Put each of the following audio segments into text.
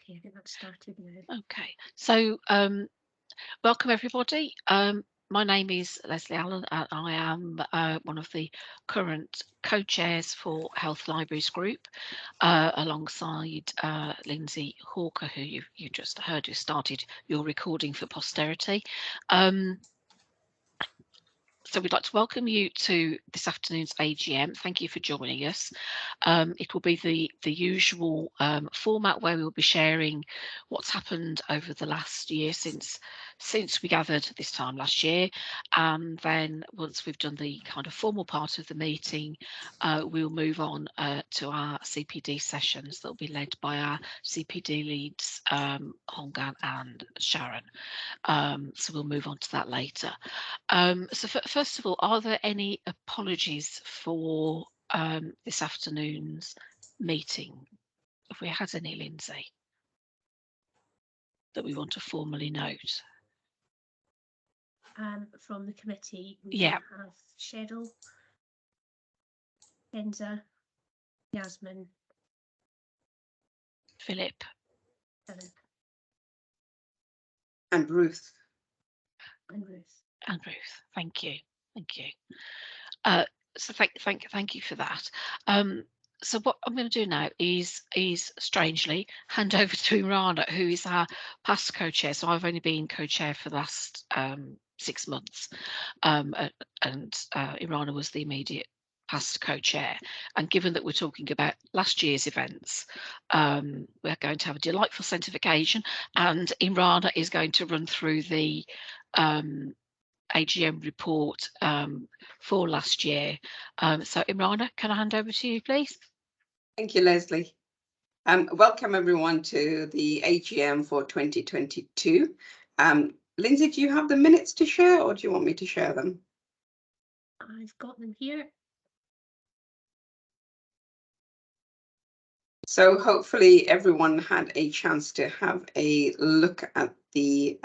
Okay, I think that started now. Okay, so welcome everybody. My name is Leslie Allen and I am one of the current co-chairs for Health Libraries Group, alongside Lindsay Hawker, who you just heard, who started your recording for posterity. So we'd like to welcome you to this afternoon's AGM. Thank you for joining us. It will be the usual format where we'll be sharing what's happened over the last year since we gathered this time last year, and then once we've done the kind of formal part of the meeting, we'll move on to our CPD sessions that will be led by our CPD leads, Hongan and Sharon. So we'll move on to that later. So first of all, are there any apologies for this afternoon's meeting? Have we had any, Lindsay, that we want to formally note? From the committee, we Yeah. have Cheryl, Kenza, Yasmin, Philip, and Ruth. And Ruth. Thank you. So thank you for that. So what I'm going to do now is strangely hand over to Imrana, who is our past co-chair. So I've only been co-chair for the last 6 months, and Imrana was the immediate past co-chair. And given that we're talking about last year's events, we're going to have a delightful sense of occasion, and Imrana is going to run through the AGM report for last year. So Imrana, can I hand over to you, please? Thank you, Leslie. Welcome everyone to the AGM for 2022. Lindsay, do you have the minutes to share, or do you want me to share them? I've got them here. So hopefully everyone had a chance to have a look at the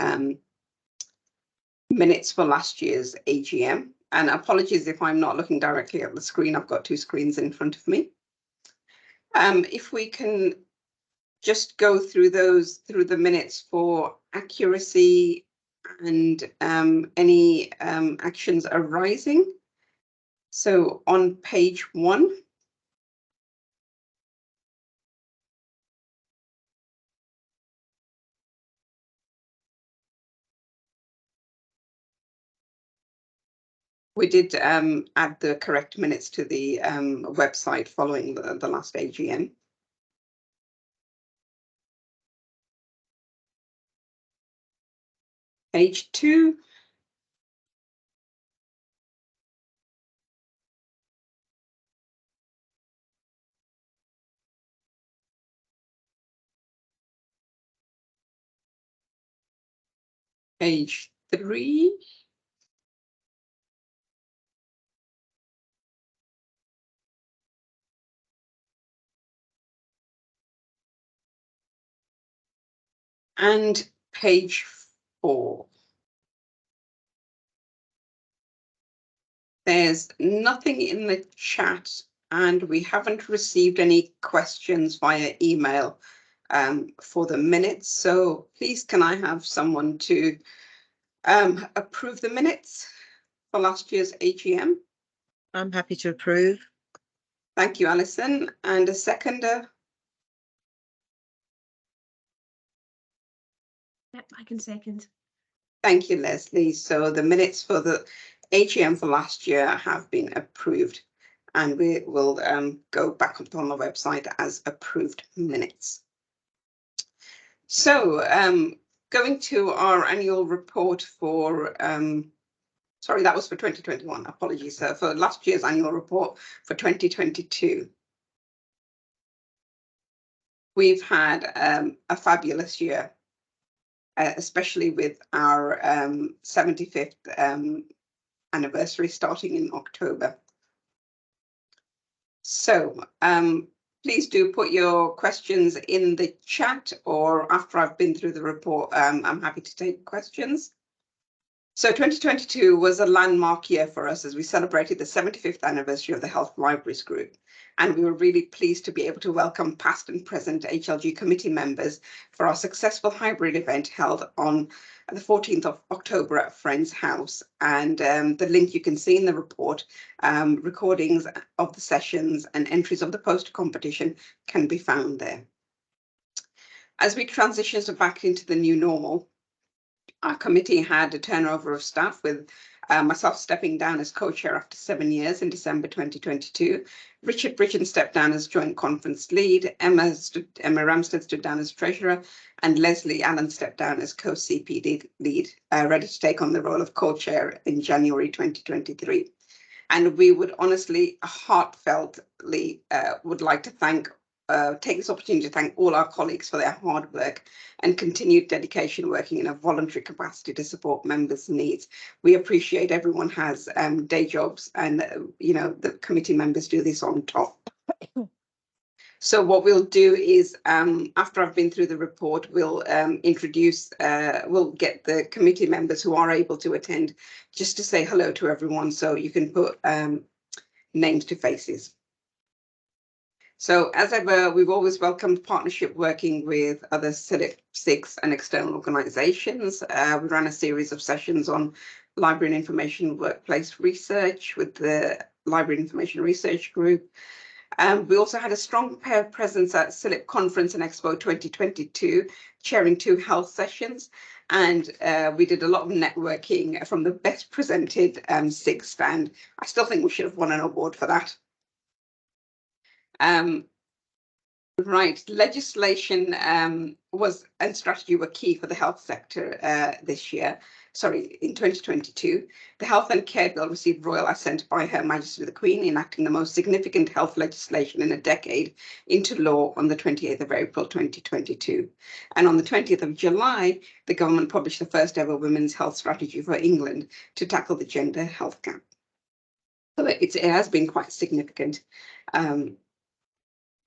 minutes for last year's AGM. And apologies if I'm not looking directly at the screen. I've got 2 screens in front of me. If we can just go through the minutes for accuracy and any actions arising. So on page 1, we did add the correct minutes to the website following the last AGM. Page 2. Page 3. And page 4. There's nothing in the chat, and we haven't received any questions via email for the minutes. So please, can I have someone to approve the minutes for last year's AGM? I'm happy to approve. Thank you, Alison. And a seconder? Yep, I can second. Thank you, Leslie. So the minutes for the AGM for last year have been approved, and we will go back up on the website as approved minutes. So going to our annual report for, sorry, that was for 2021, apologies, for last year's annual report for 2022. We've had a fabulous year, especially with our 75th anniversary starting in October. So please do put your questions in the chat, or after I've been through the report, I'm happy to take questions. So 2022 was a landmark year for us as we celebrated the 75th anniversary of the Health Libraries Group. And we were really pleased to be able to welcome past and present HLG committee members for our successful hybrid event held on the 14th of October at Friends House. And the link you can see in the report, recordings of the sessions and entries of the poster competition can be found there. As we transition back into the new normal, our committee had a turnover of staff with myself stepping down as co-chair after 7 years in December 2022. Richard Bridgen stepped down as joint conference lead, Emma Ramstead stood down as treasurer, and Leslie Allen stepped down as co-CPD lead, ready to take on the role of co-chair in January 2023. And we would honestly, heartfeltly would like to take this opportunity to thank all our colleagues for their hard work and continued dedication working in a voluntary capacity to support members' needs. We appreciate everyone has day jobs and, the committee members do this on top. So what we'll do is, after I've been through the report, we'll we'll get the committee members who are able to attend just to say hello to everyone so you can put names to faces. So as ever, we've always welcomed partnership working with other CILIP 6 and external organisations. We ran a series of sessions on library and information workplace research with the Library and Information Research Group. We also had a strong presence at CILIP Conference and Expo 2022, chairing 2 health sessions. And we did a lot of networking from the best presented SIG stand. I still think we should have won an award for that. Right, legislation and strategy were key for the health sector this year. Sorry, in 2022, the Health and Care Bill received royal assent by Her Majesty the Queen, enacting the most significant health legislation in a decade into law on the 28th of April 2022. And on the 20th of July, the government published the first ever women's health strategy for England to tackle the gender health gap. So it has been quite significant.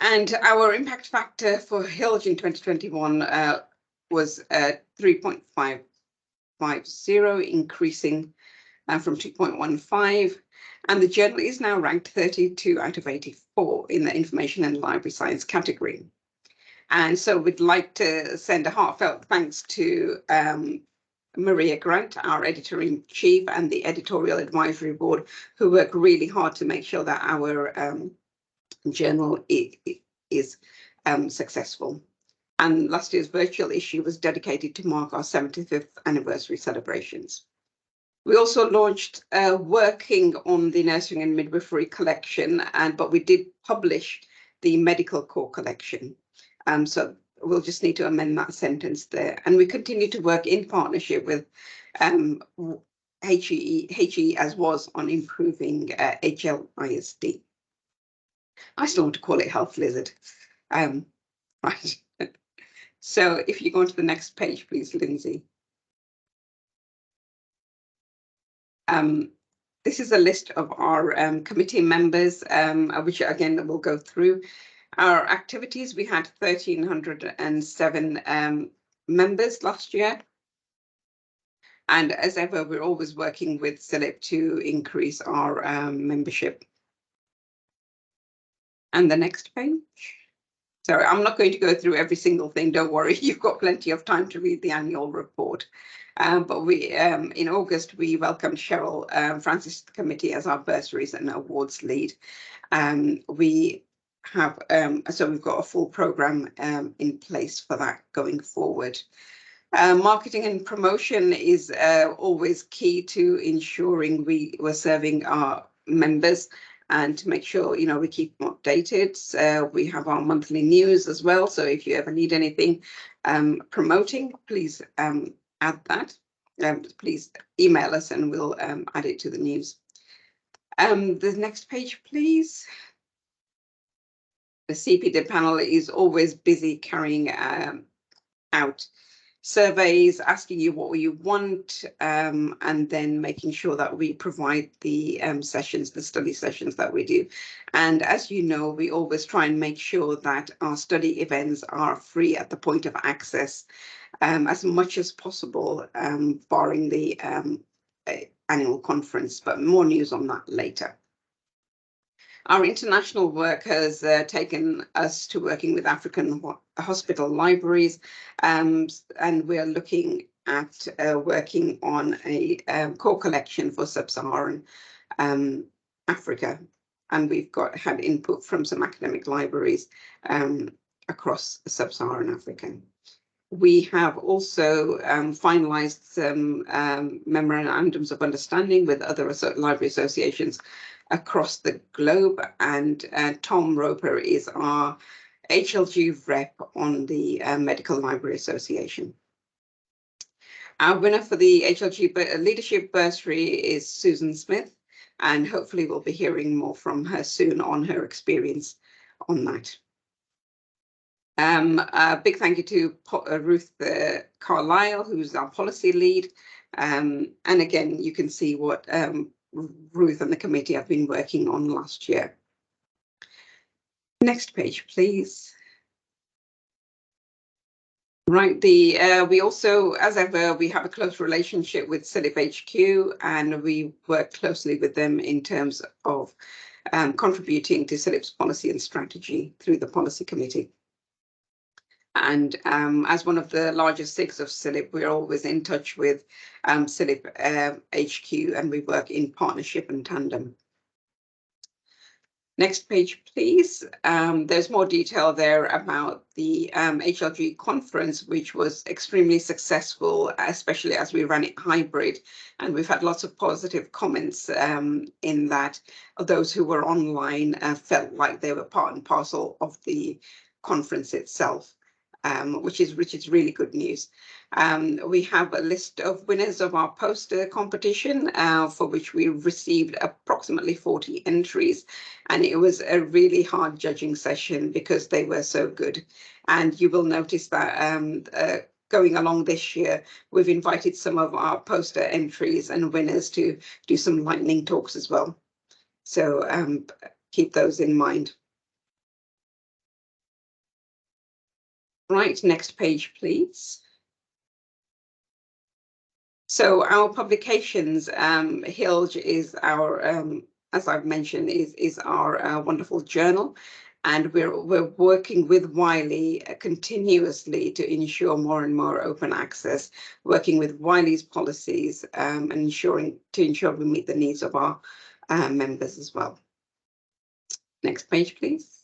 And our impact factor for HLG in 2021 was 3.550, increasing from 2.15. And the journal is now ranked 32 out of 84 in the information and library science category. And so we'd like to send a heartfelt thanks to Maria Grant, our editor-in-chief, and the editorial advisory board, who work really hard to make sure that our journal is successful. And last year's virtual issue was dedicated to mark our 75th anniversary celebrations. We also launched working on the nursing and midwifery collection, but we did publish the medical core collection. So we'll just need to amend that sentence there. And we continue to work in partnership with HE as was on improving HLISD. I still want to call it Health Lizard. Right. So if you go on to the next page, please, Lindsay. This is a list of our committee members, which again we'll go through. Our activities, we had 1,307 members last year. And as ever, we're always working with CILIP to increase our membership. And the next page. Sorry, I'm not going to go through every single thing. Don't worry, you've got plenty of time to read the annual report. But we, in August, we welcomed Cheryl Francis to the committee as our bursaries and awards lead. We have, so we've got a full program in place for that going forward. Marketing and promotion is always key to ensuring we're serving our members and to make sure, we keep them updated. We have our monthly news as well. So if you ever need anything promoting, please add that. Please email us and we'll add it to the news. The next page, please. The CPD panel is always busy carrying out surveys, asking you what you want, and then making sure that we provide the sessions, the study sessions that we do. And as you know, we always try and make sure that our study events are free at the point of access as much as possible, barring the annual conference, but more news on that later. Our international work has taken us to working with African hospital libraries, and we are looking at working on a core collection for sub-Saharan Africa. And we've had input from some academic libraries across sub-Saharan Africa. We have also finalized some memorandums of understanding with other library associations across the globe, and Tom Roper is our HLG rep on the Medical Library Association. Our winner for the HLG Leadership Bursary is Susan Smith, and hopefully we'll be hearing more from her soon on her experience on that. A big thank you to Ruth Carlisle, who's our policy lead. And again, you can see what Ruth and the committee have been working on last year. Next page, please. Right, we also, as ever, we have a close relationship with CILIP HQ, and we work closely with them in terms of contributing to CILIP's policy and strategy through the policy committee. And as one of the largest SIGs of CILIP, we're always in touch with CILIP HQ, and we work in partnership and tandem. Next page, please. There's more detail there about the HLG conference, which was extremely successful, especially as we ran it hybrid. And we've had lots of positive comments in that those who were online felt like they were part and parcel of the conference itself. Which is really good news. We have a list of winners of our poster competition for which we received approximately 40 entries, and it was a really hard judging session because they were so good. And you will notice that going along this year, we've invited some of our poster entries and winners to do some lightning talks as well. So keep those in mind. Right, next page, please. So our publications, HLG is our, as I've mentioned, is our wonderful journal, and we're working with Wiley continuously to ensure more and more open access, working with Wiley's policies and to ensure we meet the needs of our members as well. Next page, please.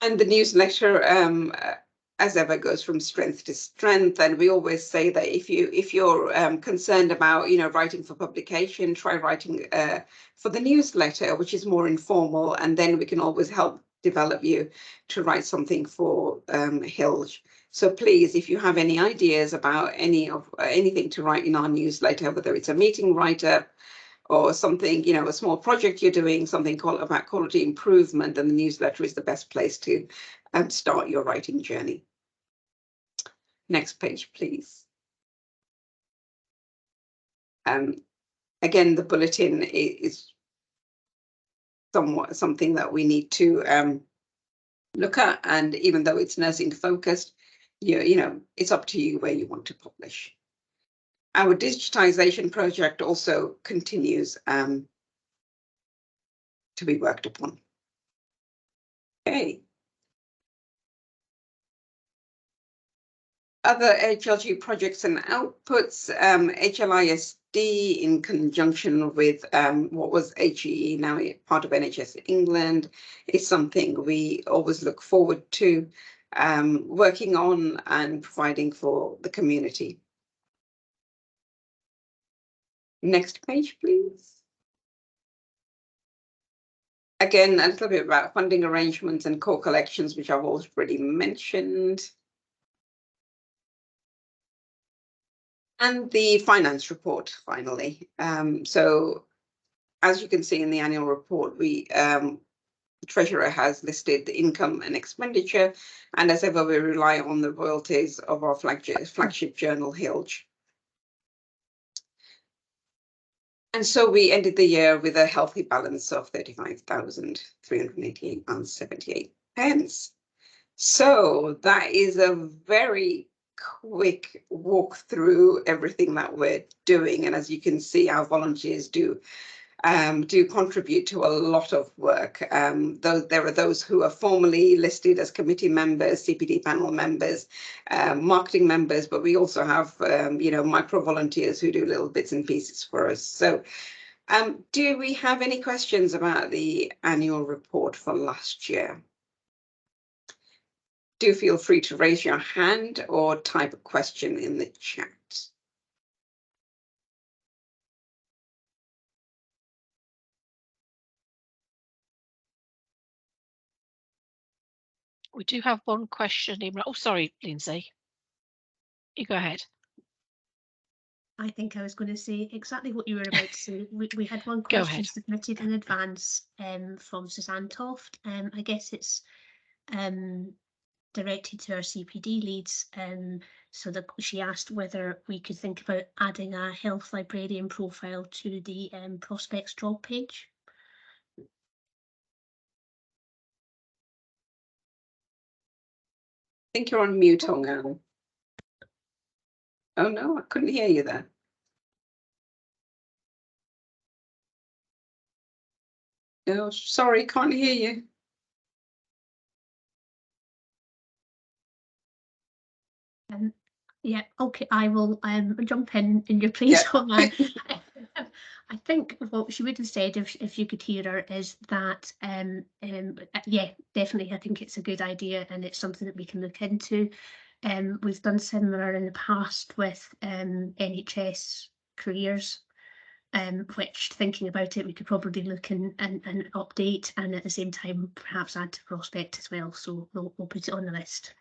And the newsletter, as ever, goes from strength to strength. And we always say that if you're concerned about writing for publication, try writing for the newsletter, which is more informal, and then we can always help develop you to write something for HLG. So please, if you have any ideas about anything to write in our newsletter, whether it's a meeting write-up, or something, a small project you're doing, something about quality improvement, then the newsletter is the best place to start your writing journey. Next page, please. Again, the bulletin is somewhat something that we need to look at, and even though it's nursing focused, it's up to you where you want to publish. Our digitization project also continues to be worked upon. Okay. Other HLG projects and outputs, HLISD in conjunction with what was HEE, now part of NHS England, is something we always look forward to working on and providing for the community. Next page, please. Again, a little bit about funding arrangements and core collections, which I've already mentioned. And the finance report, finally. So as you can see in the annual report, the Treasurer has listed the income and expenditure, and as ever, we rely on the royalties of our flagship journal, HLG. And so we ended the year with a healthy balance of £35,388.78. So that is a very quick walk through everything that we're doing. And as you can see, our volunteers do contribute to a lot of work. Though there are those who are formally listed as committee members, CPD panel members, marketing members, but we also have, micro volunteers who do little bits and pieces for us. So do we have any questions about the annual report for last year? Do feel free to raise your hand or type a question in the chat. We do have one question in. Oh, sorry, Lindsay. You go ahead. I think I was going to say exactly what you were about to say. We had one Go question ahead. submitted in advance from Suzanne Toft. I guess it's directed to our CPD leads. So that she asked whether we could think about adding a health librarian profile to the prospects job page. I think you're on mute, Hong. Oh no, I couldn't hear you there. No, sorry, can't hear you. Yeah, okay, I will jump in your place, Hong. I think what she would have said if you could hear her is that yeah, definitely I think it's a good idea and it's something that we can look into. We've done similar in the past with NHS careers, which, thinking about it, we could probably look and update, and at the same time perhaps add to prospect as well. So we'll put it on the list.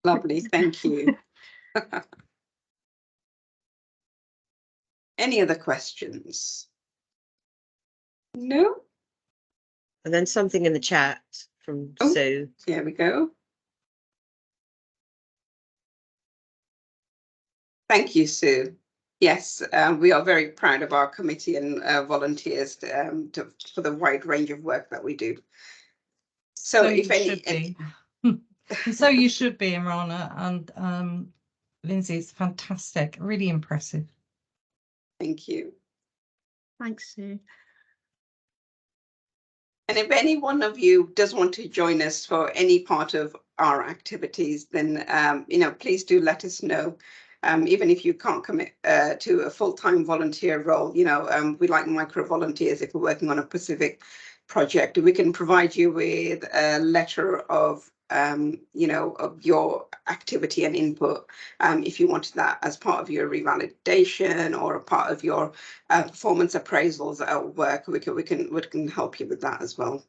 Lovely, thank you. Any other questions? No? And then something in the chat from Oh. Sue. Here we go. Thank you, Sue. Yes, we are very proud of our committee and volunteers for the wide range of work that we do. So if any, so you should be, Imrana, and Lindsay, it's fantastic, really impressive. Thank you. Thanks, Sue. And if any one of you does want to join us for any part of our activities, then please do let us know. Even if you can't commit to a full-time volunteer role, we like micro volunteers. If we're working on a specific project, we can provide you with a letter of of your activity and input, if you wanted that as part of your revalidation or a part of your performance appraisals at work. We can help you with that as well.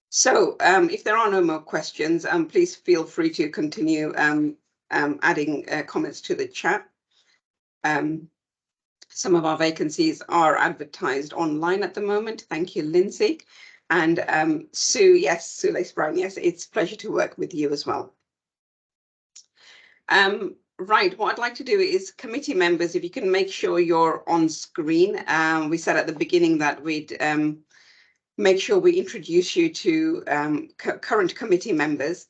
So if there are no more questions, please feel free to continue adding comments to the chat. Some of our vacancies are advertised online at the moment. Thank you, Lindsay. And Sue, yes, Sue Lace-Brown, yes, it's a pleasure to work with you as well. Right, what I'd like to do is, committee members, if you can make sure you're on screen. We said at the beginning that we'd make sure we introduce you to current committee members,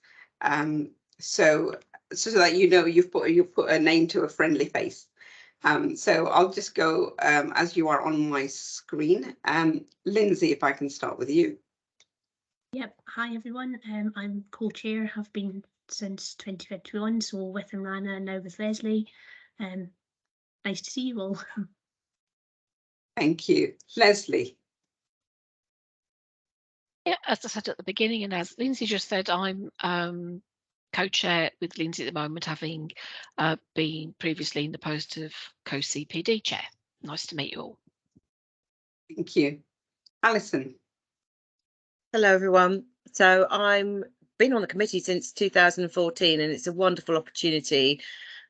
so that you've put a name to a friendly face. So I'll just go as you are on my screen. Lindsay, if I can start with you. Yep. Hi, everyone. I'm co-chair, have been since 2021, so with Imrana and now with Leslie. Nice to see you all. Thank you. Leslie. Yeah, as I said at the beginning, and as Lindsay just said, I'm co-chair with Lindsay at the moment, having been previously in the post of co-CPD chair. Nice to meet you all. Thank you. Alison. Hello, everyone. So I'm been on the committee since 2014, and it's a wonderful opportunity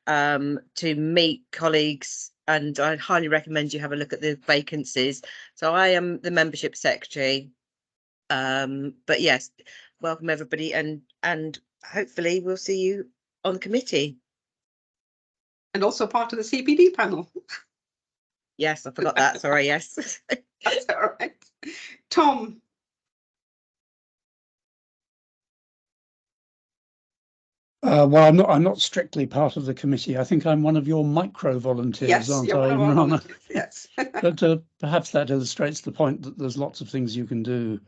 to meet colleagues, and I highly recommend you have a look at the vacancies. So I am the membership secretary, but yes, welcome everybody, and hopefully we'll see you on the committee. And also part of the CPD panel. Yes, I forgot that. Sorry. Yes. That's all right. Tom. Well, I'm not strictly part of the committee. I think I'm one of your micro volunteers, Yes, aren't you're I, one of our Marana? volunteers, yes. But perhaps that illustrates the point that there's lots of things you can do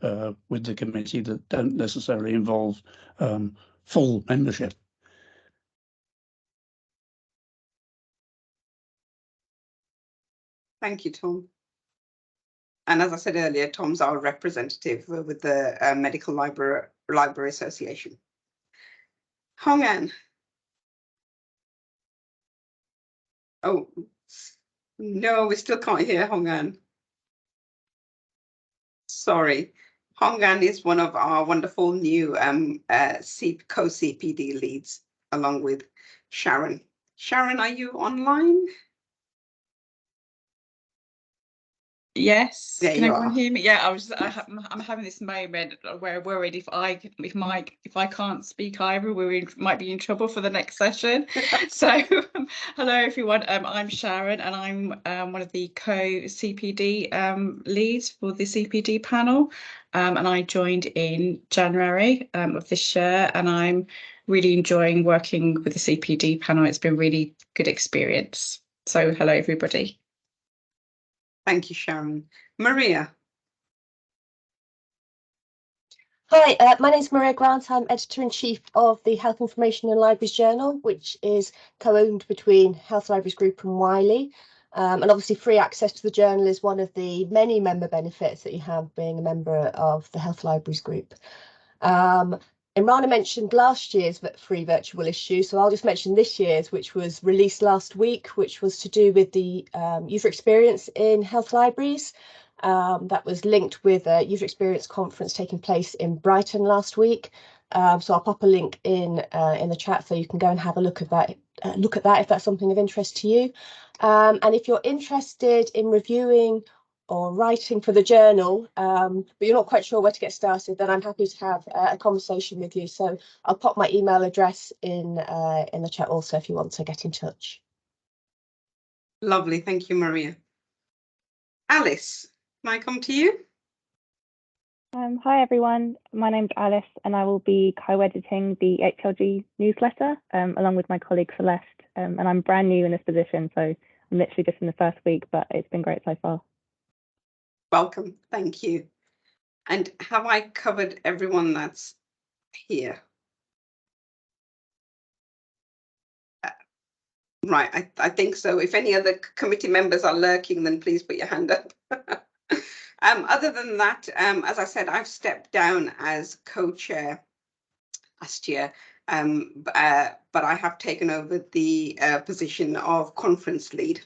with the committee that don't necessarily involve full membership. Thank you, Tom. And as I said earlier, Tom's our representative with the Medical Library Association. Hong An. Oh, no, we still can't hear Hong An. Sorry. Hong An is one of our wonderful new co-CPD leads, along with Sharon. Sharon, are you online? Yes, There can you everyone are. hear me? Yeah, I'm having this moment where I'm worried if I can't speak either, might be in trouble for the next session. So hello everyone, I'm Sharon and I'm one of the co-CPD leads for the CPD panel, and I joined in January of this year, and I'm really enjoying working with the CPD panel. It's been really good experience. So hello everybody. Thank you, Sharon. Maria. Hi, my name is Maria Grant. I'm Editor-in-Chief of the Health Information and Libraries Journal, which is co-owned between Health Libraries Group and Wiley. And obviously free access to the journal is one of the many member benefits that you have being a member of the Health Libraries Group. Imrana mentioned last year's free virtual issue, so I'll just mention this year's, which was released last week, which was to do with the user experience in health libraries. That was linked with a user experience conference taking place in Brighton last week. So I'll pop a link in the chat so you can go and have a look at that. If that's something of interest to you. And if you're interested in reviewing or writing for the journal, but you're not quite sure where to get started, then I'm happy to have a conversation with you. So I'll pop my email address in the chat also if you want to get in touch. Lovely, thank you, Maria. Alice, can I come to you? Hi everyone, my name's Alice and I will be co-editing the HLG newsletter along with my colleague Celeste, and I'm brand new in this position, so I'm literally just in the first week, but it's been great so far. Welcome, thank you. And have I covered everyone that's here? Right, I think so. If any other committee members are lurking, then please put your hand up. Other than that, as I said, I've stepped down as co-chair last year, but I have taken over the position of conference lead.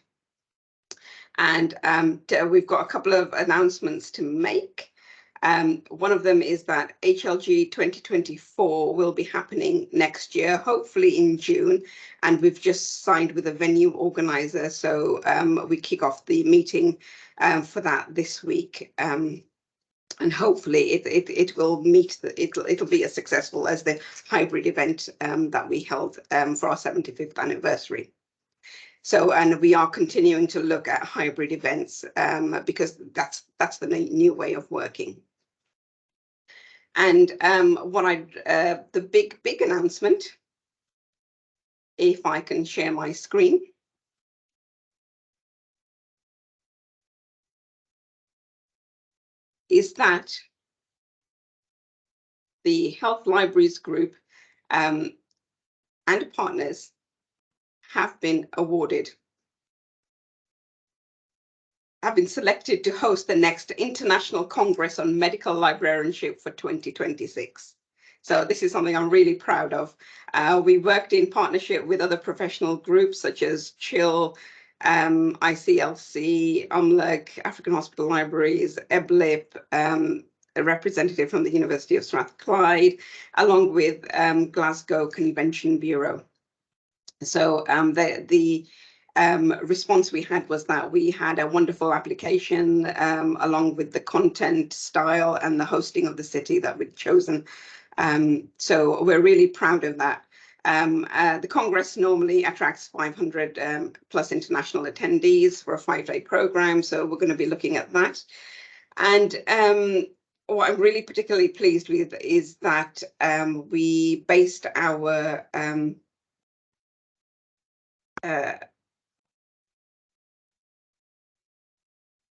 And we've got a couple of announcements to make. One of them is that HLG 2024 will be happening next year, hopefully in June, and we've just signed with a venue organizer, so we kick off the meeting for that this week. And hopefully it will it'll be as successful as the hybrid event that we held for our 75th anniversary. So, and we are continuing to look at hybrid events because that's the new way of working. And the big announcement, if I can share my screen. Is that the Health Libraries Group and partners have been selected to host the next International Congress on Medical Librarianship for 2026. So this is something I'm really proud of. We worked in partnership with other professional groups such as CHIL, ICLC, UMLEG, African Hospital Libraries, EBLIP, a representative from the University of Strathclyde, along with Glasgow Convention Bureau. So the response we had was that we had a wonderful application along with the content style and the hosting of the city that we'd chosen. So we're really proud of that. The Congress normally attracts 500 plus international attendees for a 5-day program, so we're going to be looking at that. And what I'm really particularly pleased with is that we based our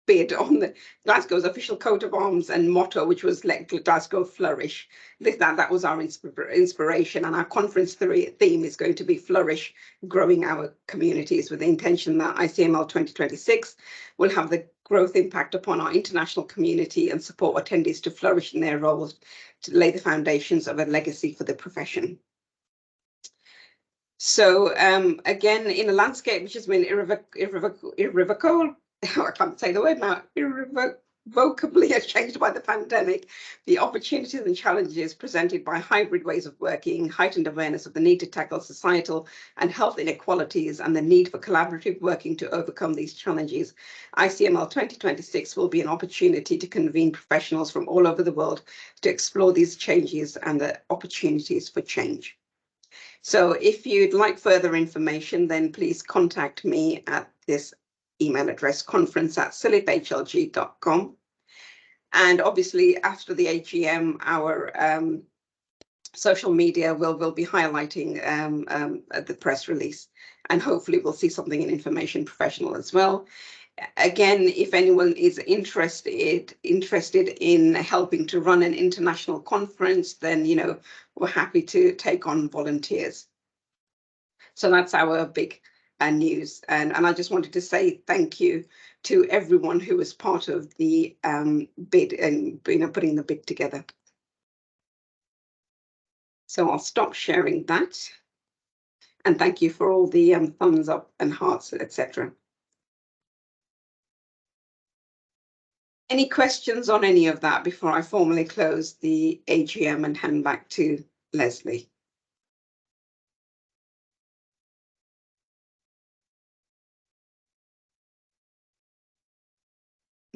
bid on the Glasgow's official coat of arms and motto, which was "Let Glasgow Flourish." That was our inspiration, and our conference theme is going to be "Flourish, Growing Our Communities," with the intention that ICML 2026 will have the growth impact upon our international community and support attendees to flourish in their roles to lay the foundations of a legacy for the profession. So again, in a landscape which has been irrevocable, I can't say the word now, irrevocably changed by the pandemic, the opportunities and challenges presented by hybrid ways of working, heightened awareness of the need to tackle societal and health inequalities and the need for collaborative working to overcome these challenges. ICML 2026 will be an opportunity to convene professionals from all over the world to explore these changes and the opportunities for change. So if you'd like further information, then please contact me at this email address, conference@siliphlg.com. And obviously after the AGM, our social media will be highlighting the press release, and hopefully we'll see something in Information Professional as well. Again, if anyone is interested in helping to run an international conference, then we're happy to take on volunteers. So that's our big news, and I just wanted to say thank you to everyone who was part of the bid and putting the bid together. So I'll stop sharing that, and thank you for all the thumbs up and hearts, etc. Any questions on any of that before I formally close the AGM and hand back to Leslie?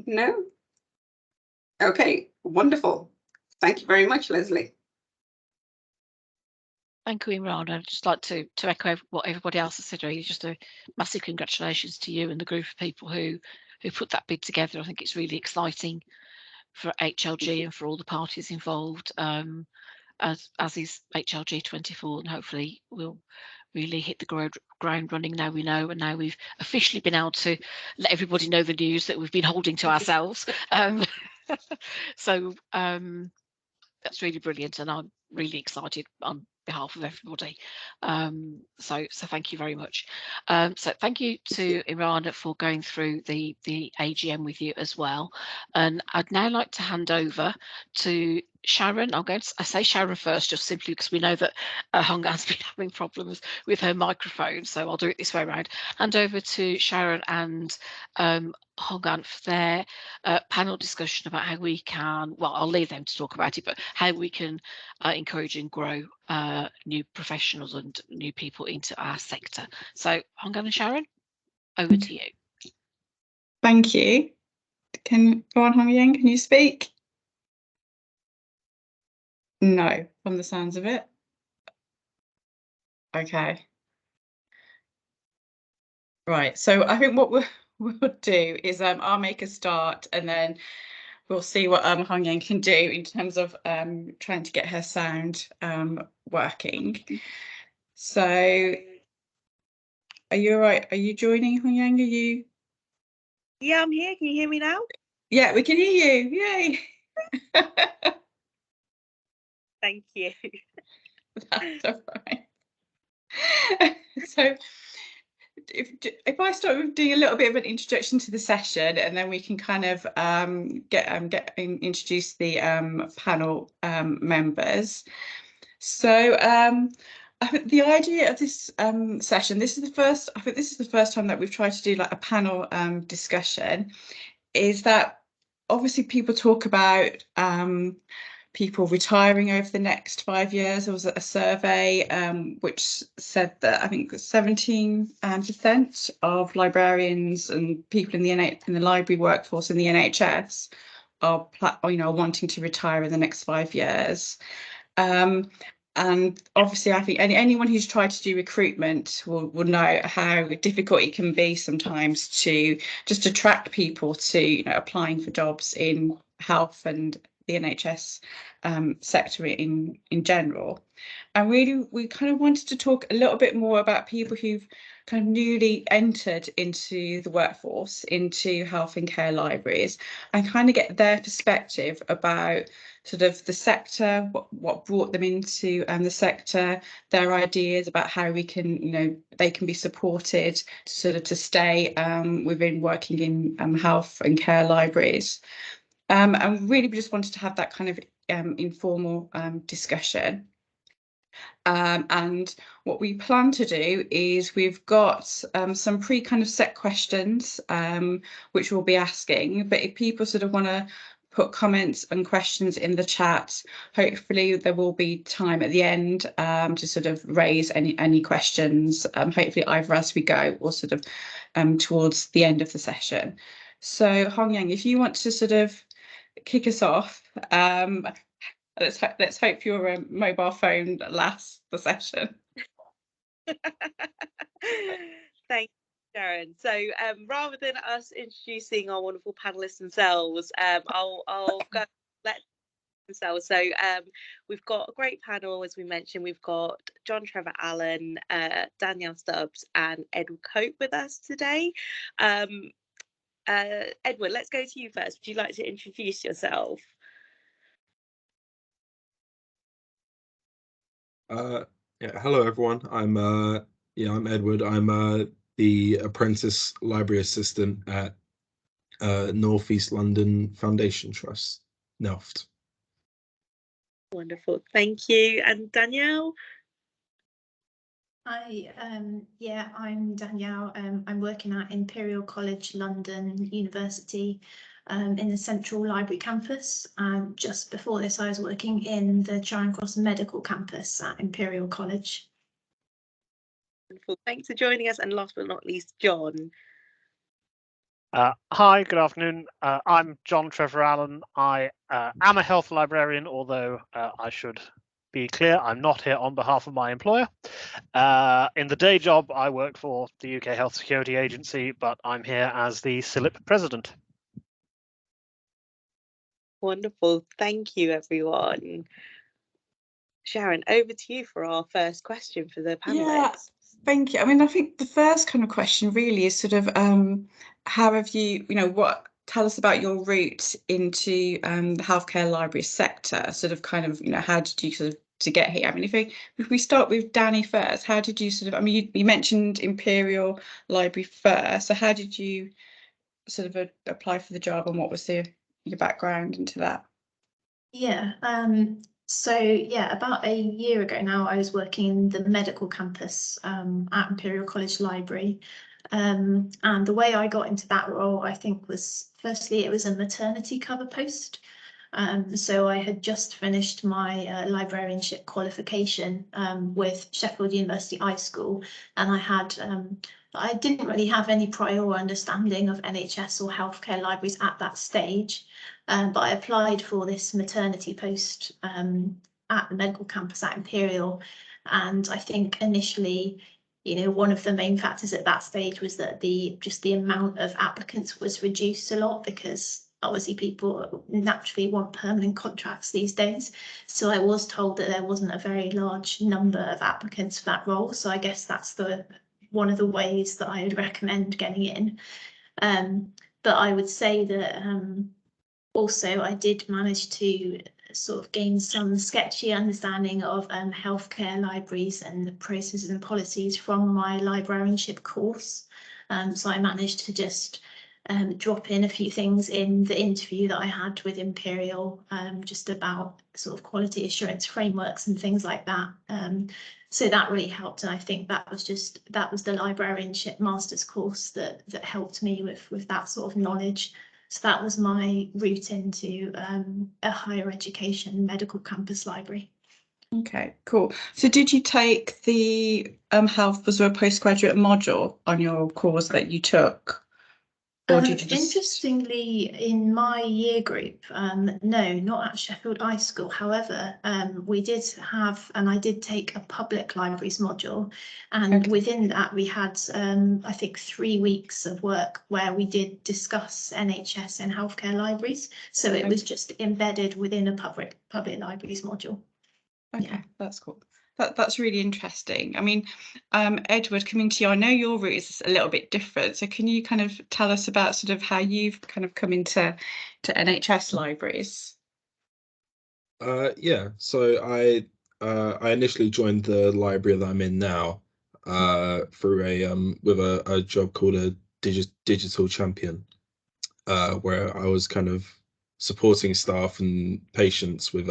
No? Okay, wonderful. Thank you very much, Leslie. Thank you, Imran. I'd just like to echo what everybody else has said. Really, just a massive congratulations to you and the group of people who put that bid together. I think it's really exciting for HLG and for all the parties involved, as is HLG 24, and hopefully we'll really hit the ground running now we know, and now we've officially been able to let everybody know the news that we've been holding to ourselves. So that's really brilliant, and I'm really excited on behalf of everybody. So thank you very much. So thank you to Imran for going through the AGM with you as well. And I'd now like to hand over to Sharon. I say Sharon first, just simply because we know that Hong An's been having problems with her microphone, so I'll do it this way around. Hand over to Sharon and Hong An for their panel discussion about how we can, well, I'll leave them to talk about it, but how we can encourage and grow new professionals and new people into our sector. So Hong An and Sharon, over to you. Thank you. Go on, Hong Yang, can you speak? No, from the sounds of it. Okay. Right, so I think what we'll do is I'll make a start, and then we'll see what Hong Yang can do in terms of trying to get her sound working. So are you all right? Are you joining, Hong Yang? Are you? Yeah, I'm here. Can you hear me now? Yeah, we can hear you. Yay. Thank you. That's all right. So if I start with doing a little bit of an introduction to the session, and then we can kind of introduce the panel members. So I think the idea of this session, I think this is the first time that we've tried to do like a panel discussion, is that obviously people talk about people retiring over the next 5 years. There was a survey which said that I think 17% of librarians and people in the library workforce in the NHS are wanting to retire in the next 5 years. And obviously, I think anyone who's tried to do recruitment will know how difficult it can be sometimes to just attract people to applying for jobs in health and the NHS sector in general. And really, we kind of wanted to talk a little bit more about people who've kind of newly entered into the workforce, into health and care libraries, and kind of get their perspective about sort of the sector, what brought them into the sector, their ideas about how we can, you know, they can be supported sort of to stay within working in health and care libraries. And really, we just wanted to have that kind of informal discussion. And what we plan to do is we've got some kind of set questions which we'll be asking, but if people sort of want to put comments and questions in the chat, hopefully there will be time at the end to sort of raise any questions, hopefully either as we go or sort of towards the end of the session. So Hong Yang, if you want to sort of kick us off, let's hope your mobile phone lasts the session. Thank you, Sharon. So rather than us introducing our wonderful panelists themselves, I'll go let themselves. So we've got a great panel, as we mentioned. We've got John Trevor Allen, Danielle Stubbs, and Edward Cope with us today. Edward, let's go to you first. Would you like to introduce yourself? Yeah, hello everyone. I'm Edward. I'm the apprentice library assistant at North East London Foundation Trust, NELFT. Wonderful, thank you. And Danielle? Hi, I'm Danielle. I'm working at Imperial College London University in the Central Library campus. Just before this, I was working in the Charing Cross Medical campus at Imperial College. Wonderful, thanks for joining us. And last but not least, John. Hi, good afternoon. I'm John Trevor Allen. I am a health librarian, although I should be clear, I'm not here on behalf of my employer. In the day job, I work for the UK Health Security Agency, but I'm here as the CILIP president. Wonderful, thank you, everyone. Sharon, over to you for our first question for the panelists. Yeah, thank you. I mean, I think the first kind of question really is sort of how have you, tell us about your route into the healthcare library sector, sort of kind of, how did you sort of to get here? I mean, if we start with Danny first, how did you sort of, I mean, you mentioned Imperial Library first, so how did you sort of apply for the job, and what was your background into that? Yeah, about a year ago now, I was working in the medical campus at Imperial College Library. And the way I got into that role, I think, was firstly, it was a maternity cover post. So I had just finished my librarianship qualification with Sheffield University High School, and I didn't really have any prior understanding of NHS or healthcare libraries at that stage, but I applied for this maternity post at the medical campus at Imperial, and I think initially, one of the main factors at that stage was that the amount of applicants was reduced a lot, because obviously people naturally want permanent contracts these days. So I was told that there wasn't a very large number of applicants for that role. So I guess that's one of the ways that I would recommend getting in. But I would say that also I did manage to sort of gain some sketchy understanding of healthcare libraries and the processes and policies from my librarianship course. So I managed to just drop in a few things in the interview that I had with Imperial, just about sort of quality assurance frameworks and things like that. So that really helped, and I think that was the librarianship master's course that helped me with that sort of knowledge. So that was my route into a higher education medical campus library. Okay, cool. So did you take the health as a postgraduate module on your course that you took? or did you just... Interestingly, in my year group, no, not at Sheffield High School. However, we did have, and I did take a public libraries module, and within that we had, I think, 3 weeks of work where we did discuss NHS and healthcare libraries. So it was just embedded within a public libraries module. Okay, Yeah. that's cool. That's really interesting. I mean, Edward, coming to you, I know your route is a little bit different. So can you kind of tell us about sort of how you've kind of come into NHS libraries? Yeah, so I initially joined the library that I'm in now through a job called a digital champion, where I was kind of supporting staff and patients with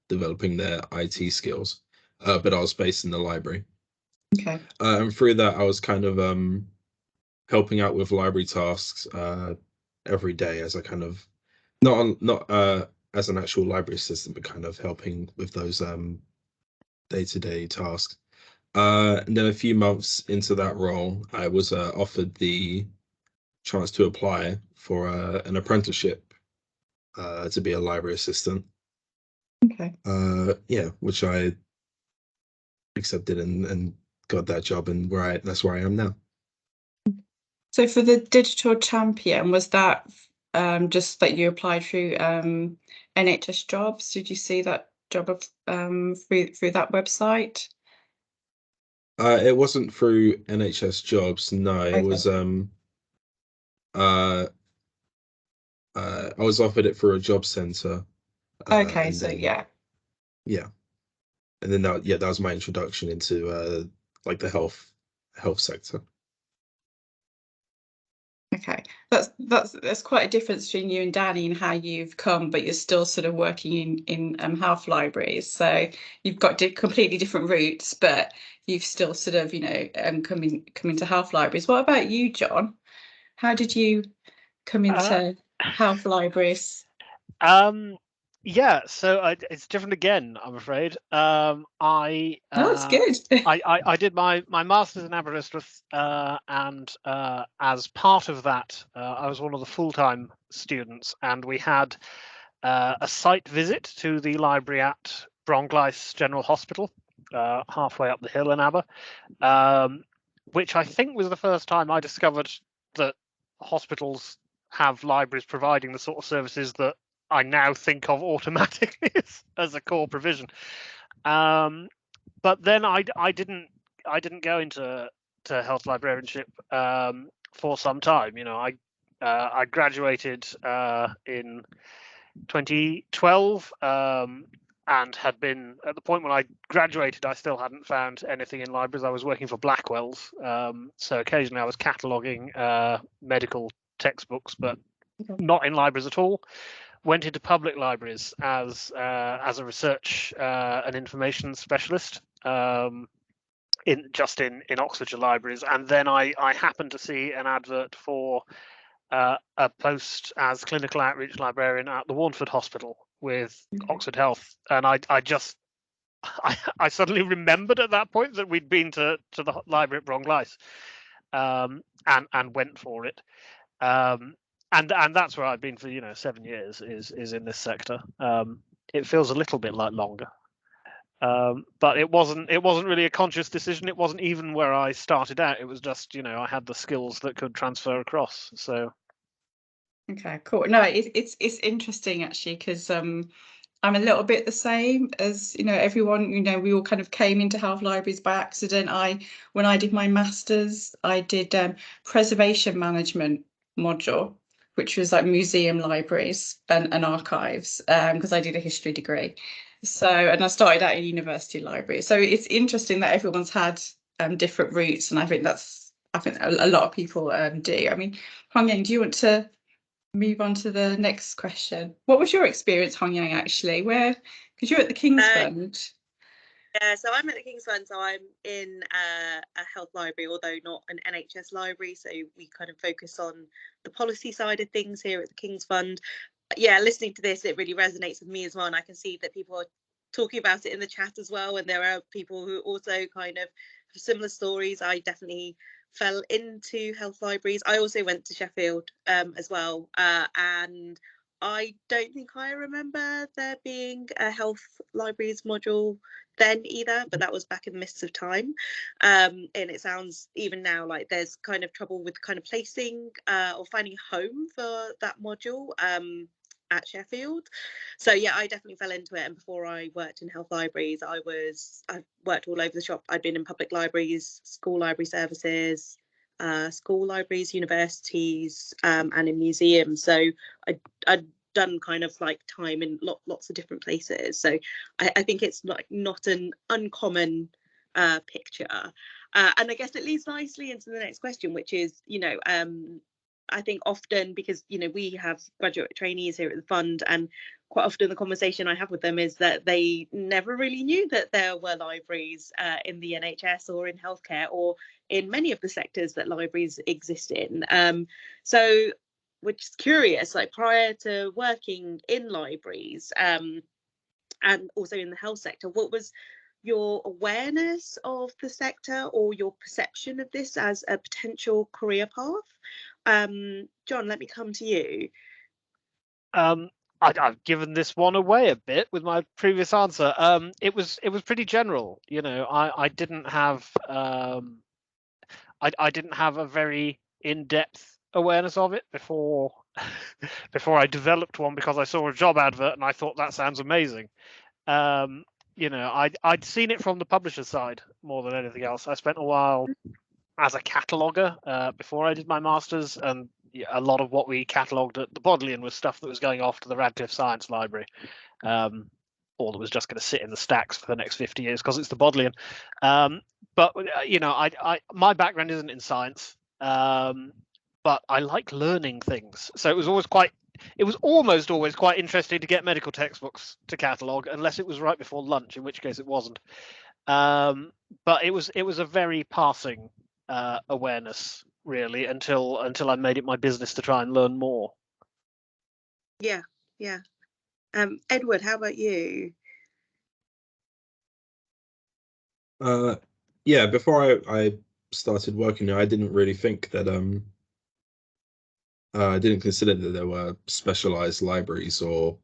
developing their IT skills, but I was based in the library. Okay. And through that, I was kind of helping out with library tasks every day as I kind of not as an actual library assistant, but kind of helping with those day-to-day tasks. And then a few months into that role, I was offered the chance to apply for an apprenticeship to be a library assistant. Okay. Yeah, which I accepted and got that job, and that's where I am now. So for the digital champion, was that just that you applied through NHS jobs? Did you see that job of through that website? It wasn't through NHS jobs, no. It was I was offered it through a job centre. Okay, so then, yeah, and then that was my introduction into like the health sector. Okay, that's quite a difference between you and Danny and how you've come, but you're still sort of working in health libraries. So you've got completely different routes, but you've still sort of, you know, come into health libraries. What about you, John? How did you come into health libraries? Yeah, so it's different again, I'm afraid. That's good. I did my master's in Aberystwyth, and as part of that, I was one of the full-time students, and we had a site visit to the library at Bronglais General Hospital, halfway up the hill in Aber, which I think was the first time I discovered that hospitals have libraries providing the sort of services that I now think of automatically as a core provision. But then I didn't go into health librarianship for some time. You know, I graduated in 2012, and had been at the point when I graduated, I still hadn't found anything in libraries. I was working for Blackwell's, so occasionally I was cataloguing medical textbooks, but not in libraries at all. Went into public libraries as a research and information specialist in Oxfordshire libraries, and then I happened to see an advert for a post as clinical outreach librarian at the Warnford Hospital with Oxford Health, and I suddenly remembered at that point that we'd been to the library at Bronglais, and went for it. And that's where I've been for 7 years is in this sector. It feels a little bit like longer, but it wasn't really a conscious decision. It wasn't even where I started out. It was just I had the skills that could transfer across. So okay, cool. No, it's interesting actually, because I'm a little bit the same as everyone. We all kind of came into health libraries by accident. When I did my master's, I did preservation management module, which was like museum libraries and archives, because I did a history degree. So, and I started out in university library. So it's interesting that everyone's had different routes, and I think a lot of people do. I mean, Hong Yang, do you want to move on to the next question? What was your experience, Hong Yang, actually? Because you're at the King's Fund. Yeah, so I'm at the King's Fund, so I'm in a health library, although not an NHS library. So we kind of focus on the policy side of things here at the King's Fund. Yeah, listening to this, it really resonates with me as well. And I can see that people are talking about it in the chat as well. And there are people who also kind of have similar stories. I definitely fell into health libraries. I also went to Sheffield as well, and I don't think I remember there being a health libraries module then either, but that was back in the mists of time. And it sounds even now like there's kind of trouble with kind of placing or finding a home for that module at Sheffield. So yeah, I definitely fell into it. And before I worked in health libraries, I worked all over the shop. I'd been in public libraries, school library services, school libraries, universities, and in museums. So I'd done kind of like time in lots of different places. So I think it's not an uncommon picture. And I guess it leads nicely into the next question, which is, I think often, because we have graduate trainees here at the fund, and quite often the conversation I have with them is that they never really knew that there were libraries in the NHS or in healthcare or in many of the sectors that libraries exist in. So we're just curious, like prior to working in libraries and also in the health sector, what was your awareness of the sector or your perception of this as a potential career path? John, let me come to you. I've given this one away a bit with my previous answer. It was pretty general. I didn't have I didn't have a very in-depth awareness of it before before I developed one, because I saw a job advert and I thought that sounds amazing. I'd seen it from the publisher side more than anything else. I spent a while as a cataloguer before I did my master's, and a lot of what we catalogued at the Bodleian was stuff that was going off to the Radcliffe Science Library, or that was just going to sit in the stacks for the next 50 years because it's the Bodleian. But my background isn't in science, but I like learning things, so it was almost always quite interesting to get medical textbooks to catalogue, unless it was right before lunch, in which case it wasn't. But it was a very passing awareness, really, until I made it my business to try and learn more. Yeah. Edward, how about you? Yeah, before I started working there, I didn't really think that I didn't consider that there were specialized libraries or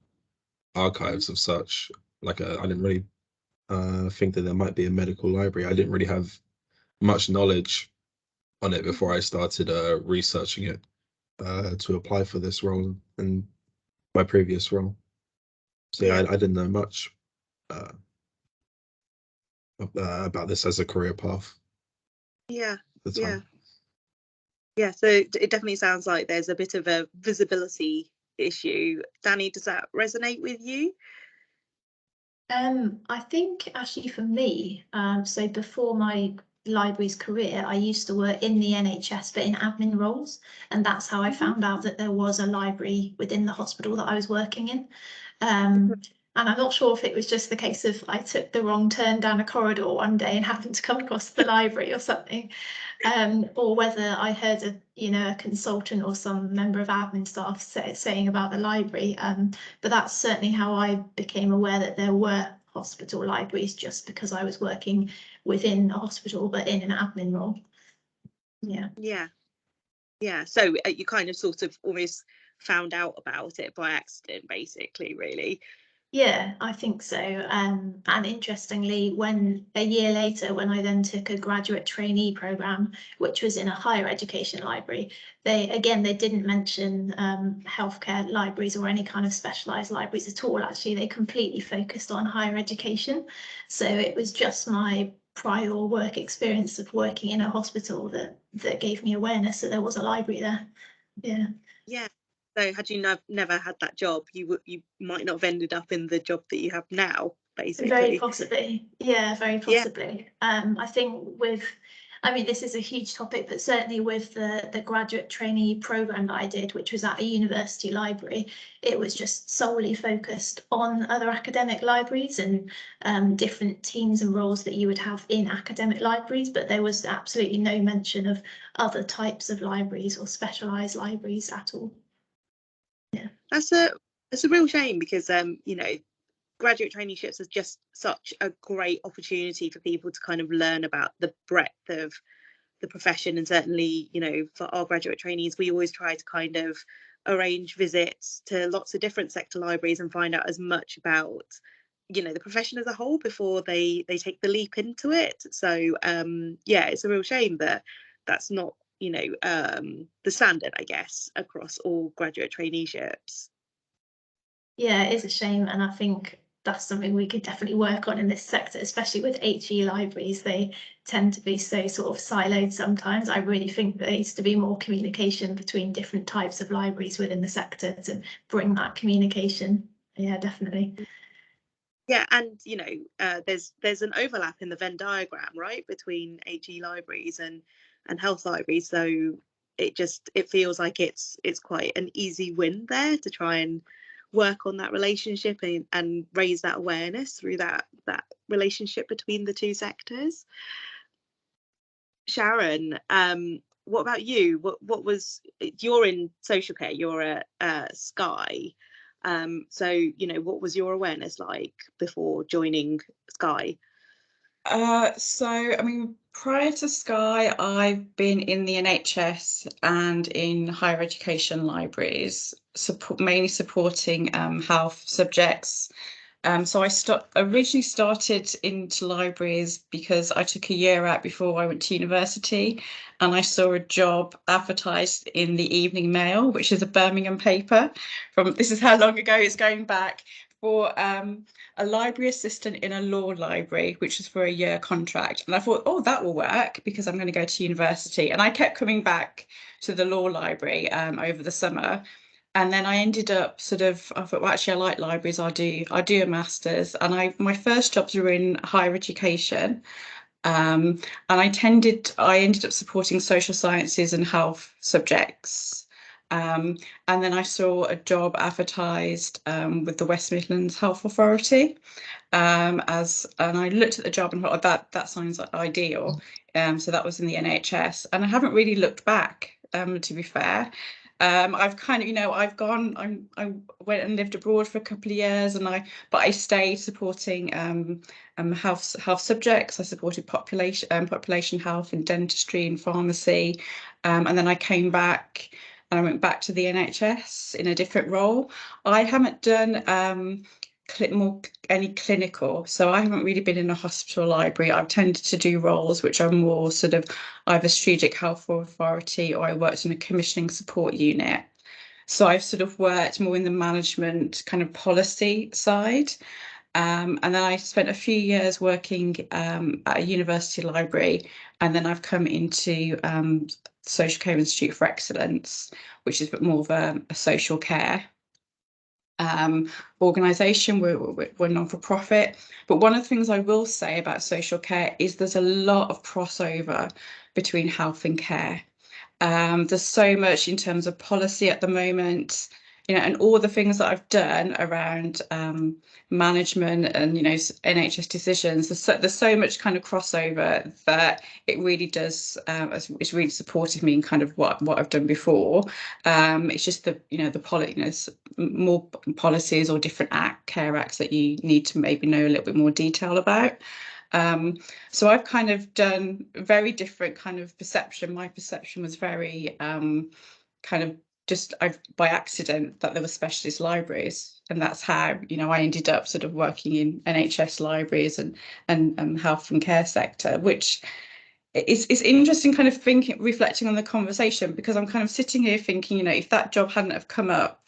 archives of such. Like I didn't really think that there might be a medical library. I didn't really have much knowledge on it before I started researching it to apply for this role and my previous role. So yeah, I didn't know much about this as a career path. Yeah. So it definitely sounds like there's a bit of a visibility issue. Danny, does that resonate with you? I think actually for me, so before my libraries career, I used to work in the NHS but in admin roles, and that's how I found out that there was a library within the hospital that I was working in. And I'm not sure if it was just the case of I took the wrong turn down a corridor one day and happened to come across the library or something, or whether I heard a consultant or some member of admin staff saying about the library. But that's certainly how I became aware that there were hospital libraries, just because I was working within a hospital but in an admin role. Yeah. So you kind of sort of almost found out about it by accident, basically, really. Yeah, I think so. And interestingly, when a year later, when I then took a graduate trainee program, which was in a higher education library, they didn't mention healthcare libraries or any kind of specialised libraries at all. Actually, they completely focused on higher education. So it was just my prior work experience of working in a hospital that gave me awareness that there was a library there. Yeah. So had you never had that job, you might not have ended up in the job that you have now, basically. Very possibly. Yeah, very possibly. I think this is a huge topic, but certainly with the graduate trainee program that I did, which was at a university library, it was just solely focused on other academic libraries and different teams and roles that you would have in academic libraries, but there was absolutely no mention of other types of libraries or specialised libraries at all. Yeah, that's a real shame, because graduate traineeships is just such a great opportunity for people to kind of learn about the breadth of the profession, and certainly, you know, for our graduate trainees, we always try to kind of arrange visits to lots of different sector libraries and find out as much about, you know, the profession as a whole before they take the leap into it. So yeah, it's a real shame that that's not, you know, the standard, I guess, across all graduate traineeships. Yeah, it is a shame, and I think that's something we could definitely work on in this sector, especially with HE libraries. They tend to be so sort of siloed sometimes. I really think there needs to be more communication between different types of libraries within the sector to bring that communication. Yeah, definitely. Yeah, and you know, there's an overlap in the Venn diagram, right, between HE libraries and health libraries. So it feels like it's quite an easy win there to try and work on that relationship and raise that awareness through that relationship between the two sectors. Sharon, what about you? What was, you're in social care, you're at Sky. So, you know, what was your awareness like before joining Sky? So, I mean, prior to Sky, I've been in the NHS and in higher education libraries, mainly supporting health subjects. So I originally started into libraries because I took a year out before I went to university, and I saw a job advertised in the Evening Mail, which is a Birmingham paper. This is how long ago it's going back, for a library assistant in a law library, which was for a year contract. And I thought, oh, that will work because I'm going to go to university. And I kept coming back to the law library over the summer. And then I ended up I thought, well, actually, I like libraries. I do a master's, and my first jobs were in higher education. And I ended up supporting social sciences and health subjects. And then I saw a job advertised with the West Midlands Health Authority. And I looked at the job and thought, that sounds ideal. So that was in the NHS, and I haven't really looked back, to be fair. I've kind of, you know, I went and lived abroad for a couple of years, but I stayed supporting health subjects. I supported population health and dentistry and pharmacy, and then I came back and I went back to the NHS in a different role. I haven't done any clinical, so I haven't really been in a hospital library. I've tended to do roles which are more sort of either strategic health authority, or I worked in a commissioning support unit. So I've sort of worked more in the management kind of policy side. And then I spent a few years working at a university library, and then I've come into Social Care Institute for Excellence, which is a bit more of a social care organisation. We're non-for-profit, but one of the things I will say about social care is there's a lot of crossover between health and care. There's so much in terms of policy at the moment, you know, and all the things that I've done around management and, you know, NHS decisions. There's so much kind of crossover that it really does. It's really supported me in kind of what I've done before. It's just more policies or different care acts that you need to maybe know a little bit more detail about. So I've kind of done very different kind of perception. My perception was very kind of just by accident that there were specialist libraries, and that's how, you know, I ended up sort of working in NHS libraries and health and care sector, which is interesting kind of reflecting on the conversation, because I'm kind of sitting here thinking, you know, if that job hadn't have come up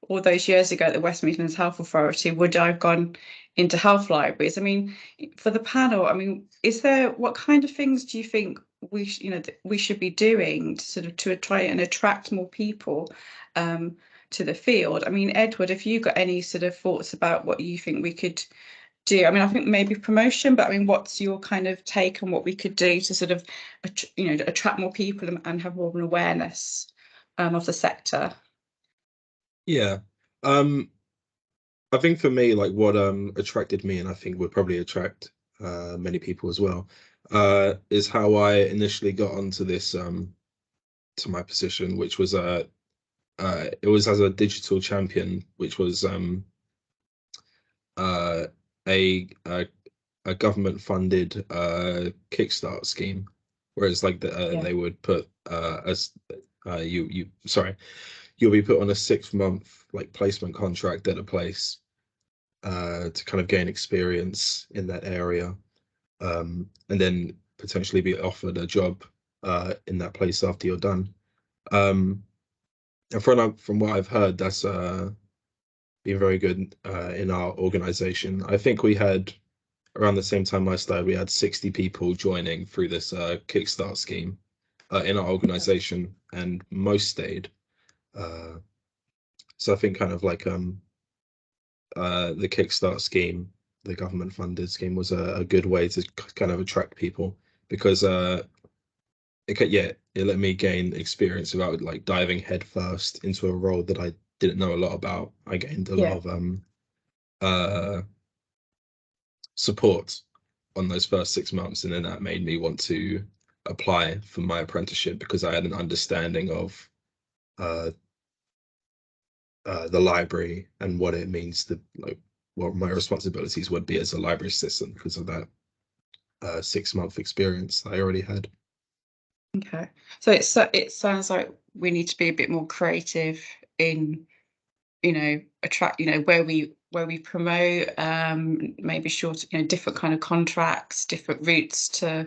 all those years ago at the West Midlands Health Authority, would I have gone into health libraries? I mean, for the panel, I mean, what kind of things do you think we should be doing to try and attract more people to the field? I mean, Edward, have you got any sort of thoughts about what you think we could do? I mean, I think maybe promotion, but I mean, what's your kind of take on what we could do to sort of, attract more people and have more of an awareness of the sector? Yeah, I think for me, like what attracted me, and I think would probably attract many people as well, is how I initially got onto this to my position, which was it was as a digital champion, which was a government funded Kickstart scheme. whereas like they would put as you'll be put on a 6-month like placement contract at a place to kind of gain experience in that area, and then potentially be offered a job in that place after you're done. And from what I've heard, that's been very good in our organization. I think we had, around the same time I started, we had 60 people joining through this Kickstart scheme in our organization, and most stayed. So I think kind of like the Kickstart scheme, the government funded scheme, was a good way to kind of attract people, because it let me gain experience without like diving headfirst into a role that I didn't know a lot about. I gained a lot of support on those first 6 months, and then that made me want to apply for my apprenticeship, because I had an understanding of the library and what it means to, like, what my responsibilities would be as a library assistant, because of that 6-month experience I already had. Okay, so it sounds like we need to be a bit more creative in, attract, where we promote, maybe short, different kind of contracts, different routes to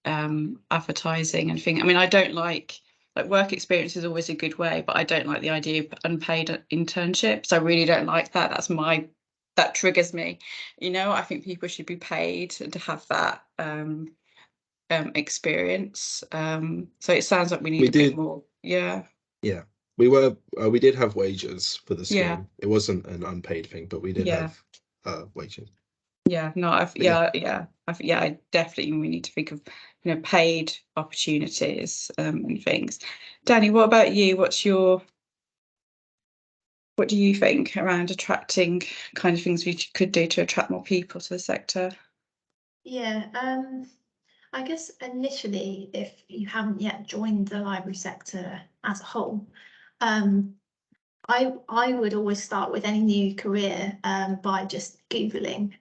advertising and things. I mean, I don't like work experience is always a good way, but I don't like the idea of unpaid internships. I really don't like that. That triggers me. I think people should be paid to have that experience. So it sounds like we need a bit more. Yeah. We did have wages for the scheme. It wasn't an unpaid thing, but we did have wages. I definitely, we need to think of paid opportunities and things. Danny, what about you? What do you think around attracting kind of things we could do to attract more people to the sector? I guess initially, if you haven't yet joined the library sector as a whole, I would always start with any new career by just Googling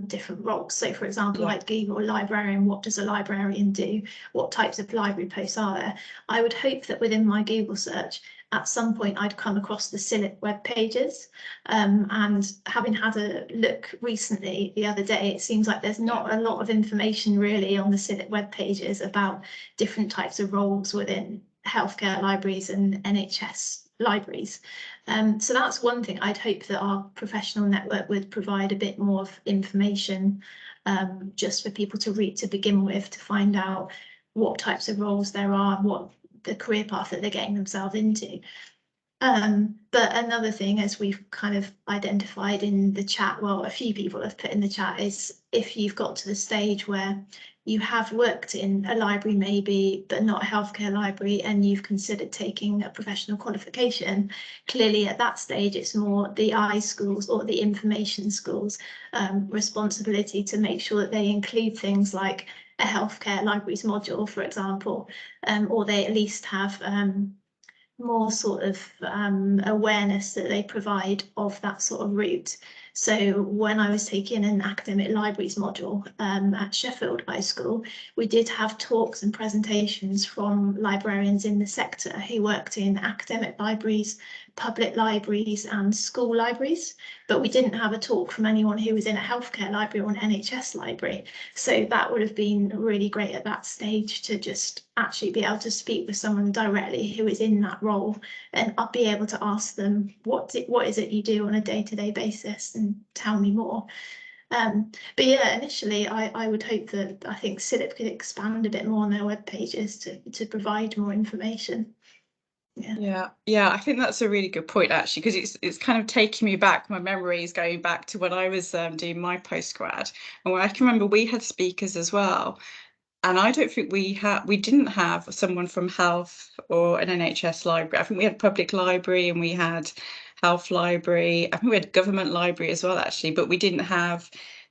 different roles. So for example, like Google librarian, what does a librarian do? What types of library posts are there? I would hope that within my Google search, at some point I'd come across the CILIP web pages. And having had a look recently the other day, it seems like there's not a lot of information really on the CILIP web pages about different types of roles within healthcare libraries and NHS libraries. So that's one thing. I'd hope that our professional network would provide a bit more of information just for people to read to begin with, to find out what types of roles there are, what the career path that they're getting themselves into. But another thing, as we've kind of identified in the chat, well, a few people have put in the chat, is if you've got to the stage where you have worked in a library maybe, but not a healthcare library, and you've considered taking a professional qualification, clearly at that stage it's more the I schools or the information schools' responsibility to make sure that they include things like a healthcare libraries module, for example, or they at least have more sort of awareness that they provide of that sort of route. So when I was taking an academic libraries module at Sheffield High School, we did have talks and presentations from librarians in the sector who worked in academic libraries, public libraries and school libraries, but we didn't have a talk from anyone who was in a healthcare library or an NHS library. So that would have been really great at that stage to just actually be able to speak with someone directly who is in that role, and I'll be able to ask them, what is it you do on a day-to-day basis, and tell me more. But yeah, initially I would hope that, I think CILIP could expand a bit more on their web pages to provide more information. I think that's a really good point, actually, because it's kind of taking me back. My memory is going back to when I was doing my postgrad, and I can remember we had speakers as well. And I don't think we didn't have someone from health or an NHS library. I think we had public library and we had health library. I think we had government library as well, actually, but we didn't have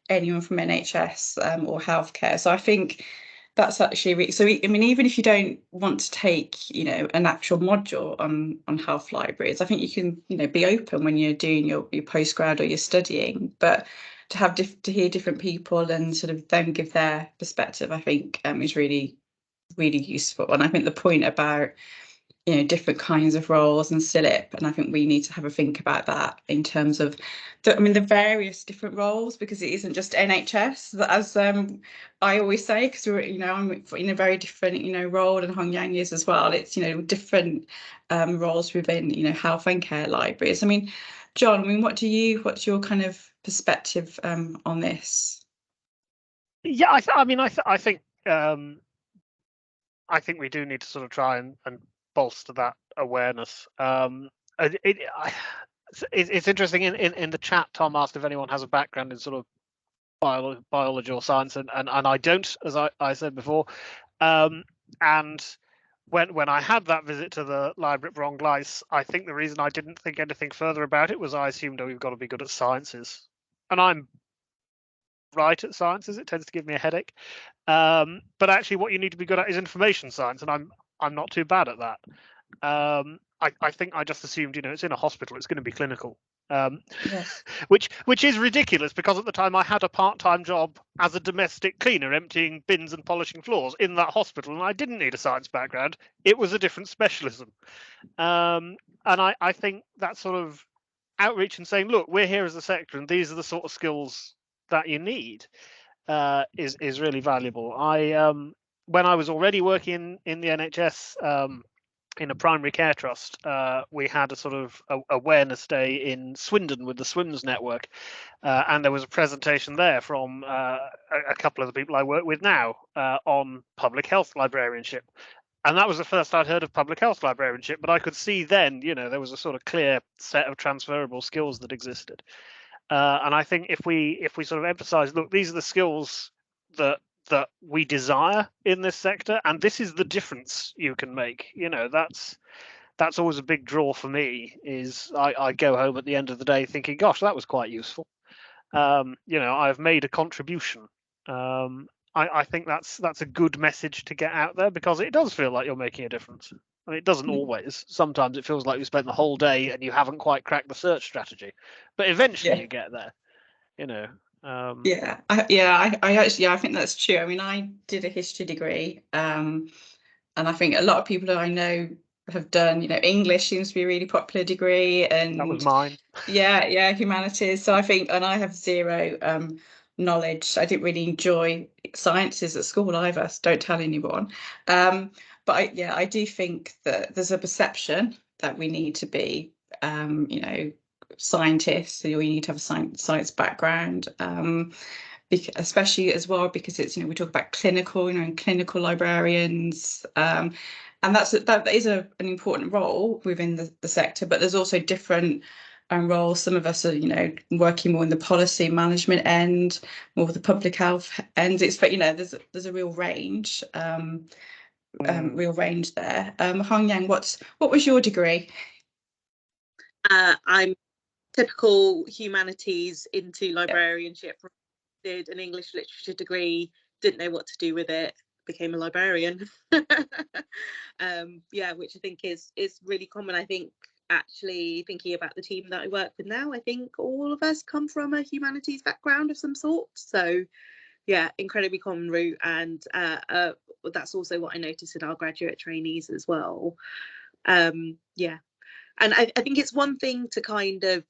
anyone from NHS or healthcare. So I think that's actually so. I mean, even if you don't want to take, an actual module on health libraries, I think you can, be open when you're doing your postgrad or you're studying. But to have to hear different people and sort of then give their perspective, I think is really really useful. And I think the point about, you know, different kinds of roles and SILIP, and I think we need to have a think about that in terms of the various different roles, because it isn't just NHS, as I always say, because we're, you know, I'm in a very different, you know, role, and Hong Yang is as well. It's, you know, different roles within, you know, health and care libraries. I mean, John, I mean, what's your kind of perspective on this? Yeah, I think we do need to sort of try and bolster that awareness. It's interesting in the chat. Tom asked if anyone has a background in sort of biology or science, and I don't, as I said before. And when I had that visit to the library at Vrongleis, I think the reason I didn't think anything further about it was I assumed, oh, we've got to be good at sciences, and I'm right at sciences. It tends to give me a headache. But actually, what you need to be good at is information science, and I'm not too bad at that. I think I just assumed, you know, it's in a hospital, it's going to be clinical. Yes. which is ridiculous, because at the time I had a part-time job as a domestic cleaner, emptying bins and polishing floors in that hospital, and I didn't need a science background. It was a different specialism. And I think that sort of outreach and saying, look, we're here as a sector, and these are the sort of skills that you need, is really valuable. When I was already working in the NHS, in a primary care trust, we had a sort of awareness day in Swindon with the Swims Network, and there was a presentation there from a couple of the people I work with now on public health librarianship. And that was the first I'd heard of public health librarianship, but I could see then, you know, there was a sort of clear set of transferable skills that existed. And I think if we sort of emphasize, look, these are the skills that we desire in this sector, and this is the difference you can make. You know, that's always a big draw for me. Is I go home at the end of the day thinking, gosh, that was quite useful. You know, I've made a contribution. I think that's a good message to get out there, because it does feel like you're making a difference. I mean, it doesn't always. Sometimes it feels like you spent the whole day and you haven't quite cracked the search strategy, but eventually you get there. You know. I think that's true. I mean, I did a history degree, and I think a lot of people that I know have done, you know, English seems to be a really popular degree, and that was mine. Yeah, humanities. So I think, and I have zero knowledge. I didn't really enjoy sciences at school either, so don't tell anyone. But I do think that there's a perception that we need to be, you know, scientists, or you need to have a science background, especially as well because it's, you know, we talk about clinical, you know, and clinical librarians, and that is an important role within the sector. But there's also different roles. Some of us are, you know, working more in the policy management end, more of the public health end. But you know, there's a real range, real range there. Hong Yang, what was your degree? I'm typical humanities into librarianship. Did an English literature degree, didn't know what to do with it, became a librarian. Which I think is really common. I think, actually, thinking about the team that I work with now, I think all of us come from a humanities background of some sort. So yeah, incredibly common route, and that's also what I noticed in our graduate trainees as well. And I think it's one thing to kind of,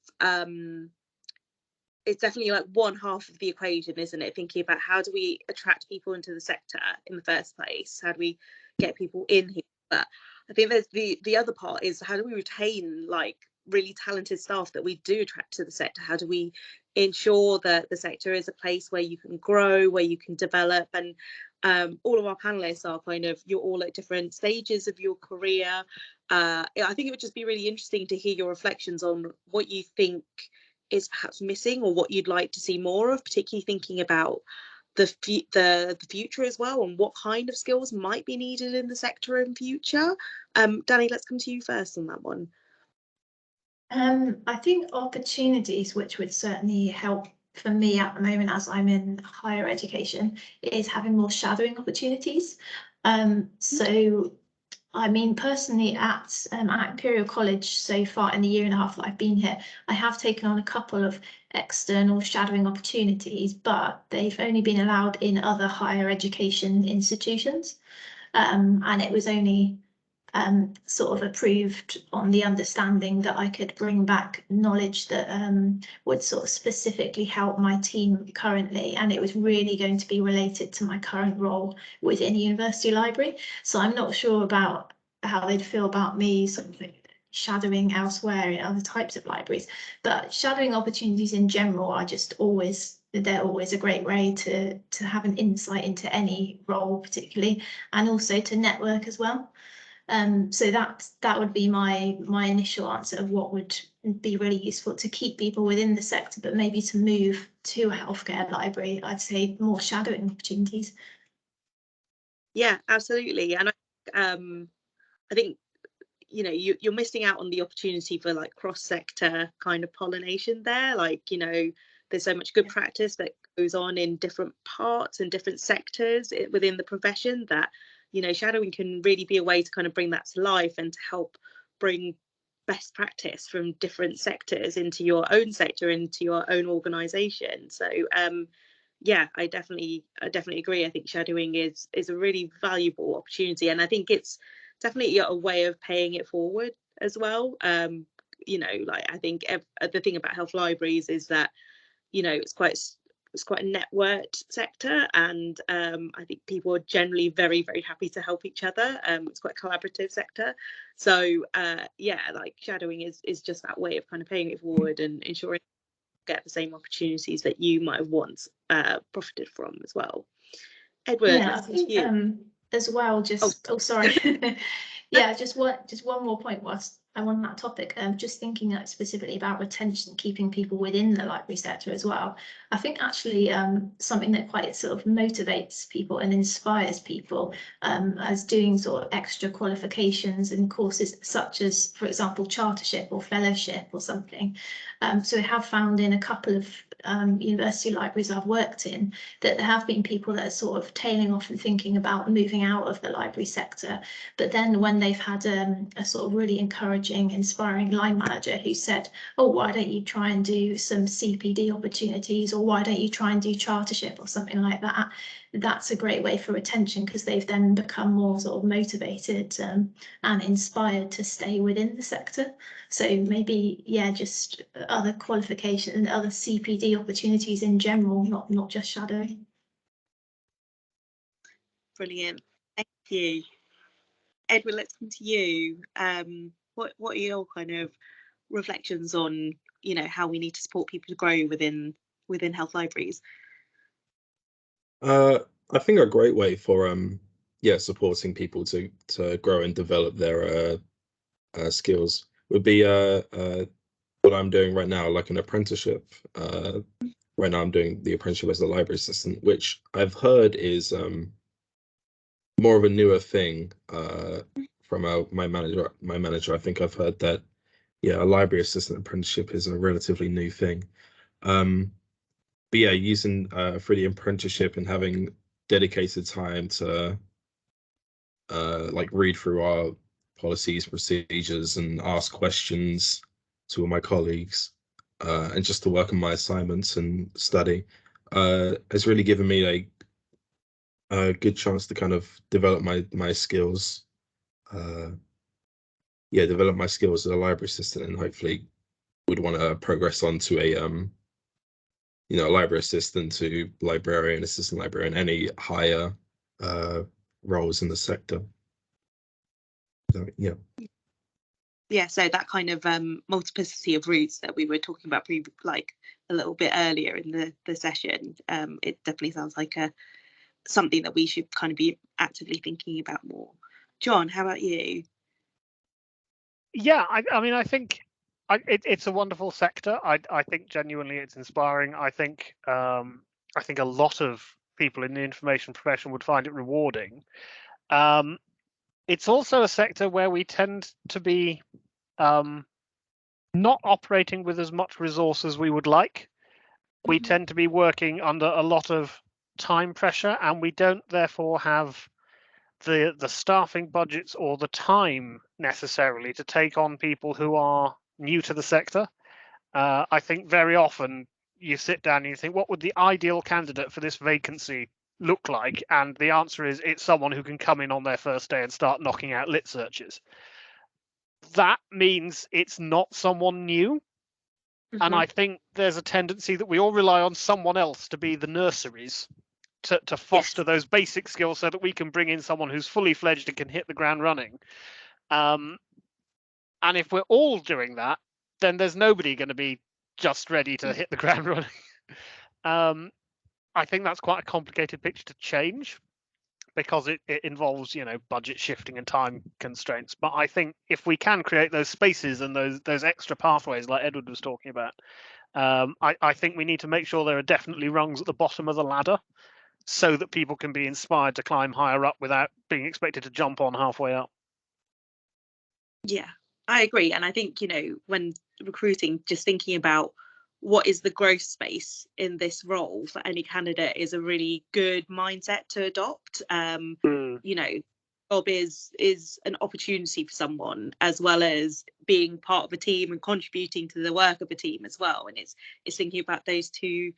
it's definitely like one half of the equation, isn't it? Thinking about how do we attract people into the sector in the first place? How do we get people in here? But I think there's the other part is, how do we retain like really talented staff that we do attract to the sector? How do we ensure that the sector is a place where you can grow, where you can develop? And all of our panelists are kind of, you're all at different stages of your career. I think it would just be really interesting to hear your reflections on what you think is perhaps missing, or what you'd like to see more of, particularly thinking about the future as well, and what kind of skills might be needed in the sector in future. Danny, let's come to you first on that one. I think opportunities which would certainly help for me at the moment, as I'm in higher education, is having more shadowing opportunities. So I mean, personally at Imperial College so far in the year and a half that I've been here, I have taken on a couple of external shadowing opportunities, but they've only been allowed in other higher education institutions. and it was only sort of approved on the understanding that I could bring back knowledge that would sort of specifically help my team currently, and it was really going to be related to my current role within a university library. So I'm not sure about how they'd feel about me sort of shadowing elsewhere in other types of libraries, but shadowing opportunities in general are just always, they're always a great way to have an insight into any role particularly, and also to network as well. So that would be my initial answer of what would be really useful to keep people within the sector, but maybe to move to a healthcare library, I'd say more shadowing opportunities. Yeah, absolutely. And I think, you know, you're missing out on the opportunity for like cross-sector kind of pollination there. Like, you know, there's so much good practice that goes on in different parts and different sectors within the profession that, you know, shadowing can really be a way to kind of bring that to life and to help bring best practice from different sectors into your own sector, into your own organisation. So yeah, I definitely agree. I think shadowing is a really valuable opportunity, and I think it's definitely a way of paying it forward as well. You know, like I think the thing about health libraries is that, you know, it's quite a networked sector, and I think people are generally very, very happy to help each other. It's quite a collaborative sector. So yeah, like shadowing is just that way of kind of paying it forward and ensuring you get the same opportunities that you might have once profited from as well. Edward, yeah, I think, as well, just sorry. Yeah, just one more point whilst I'm on that topic. Just thinking specifically about retention, keeping people within the library sector as well. I think actually something that quite sort of motivates people and inspires people as doing sort of extra qualifications and courses such as, for example, chartership or fellowship or something. So I have found in a couple of university libraries I've worked in that there have been people that are sort of tailing off and thinking about moving out of the library sector, but then when they've had a sort of really encouraging, inspiring line manager who said, oh, why don't you try and do some CPD opportunities, or why don't you try and do chartership or something like that, that's a great way for retention, because they've then become more sort of motivated and inspired to stay within the sector. So maybe, yeah, just other qualifications and other CPD opportunities in general, not just shadowing. Brilliant, thank you. Edward, let's come to you. What are your kind of reflections on, you know, how we need to support people to grow within health libraries? I think a great way for supporting people to grow and develop their skills would be what I'm doing right now, like an apprenticeship. Right now I'm doing the apprenticeship as a library assistant, which I've heard is more of a newer thing from my manager. I think I've heard that, yeah, a library assistant apprenticeship is a relatively new thing. But yeah, using for the apprenticeship and having dedicated time to like read through our policies, procedures, and ask questions to my colleagues, and just to work on my assignments and study, has really given me a good chance to kind of develop my skills. Yeah, develop my skills as a library assistant, and hopefully would want to progress on to a you know, library assistant to librarian, assistant librarian, any higher roles in the sector. So, yeah. Yeah, so that kind of multiplicity of routes that we were talking about like a little bit earlier in the session, it definitely sounds like something that we should kind of be actively thinking about more. John, how about you? Yeah, I mean, I think it's a wonderful sector. I think genuinely it's inspiring. I think a lot of people in the information profession would find it rewarding. It's also a sector where we tend to be not operating with as much resource as we would like. We tend to be working under a lot of time pressure, and we don't therefore have the staffing budgets or the time necessarily to take on people who are new to the sector. I think very often you sit down and you think, what would the ideal candidate for this vacancy look like? And the answer is it's someone who can come in on their first day and start knocking out lit searches. That means it's not someone new. And I think there's a tendency that we all rely on someone else to be the nurseries to foster those basic skills so that we can bring in someone who's fully fledged and can hit the ground running. And if we're all doing that, then there's nobody going to be just ready to hit the ground running. I think that's quite a complicated picture to change, because it involves, you know, budget shifting and time constraints. But I think if we can create those spaces and those extra pathways like Edward was talking about, I think we need to make sure there are definitely rungs at the bottom of the ladder so that people can be inspired to climb higher up without being expected to jump on halfway up. Yeah, I agree. And I think, you know, when recruiting, just thinking about what is the growth space in this role for any candidate is a really good mindset to adopt. You know, job is an opportunity for someone, as well as being part of a team and contributing to the work of a team as well. And it's thinking about those two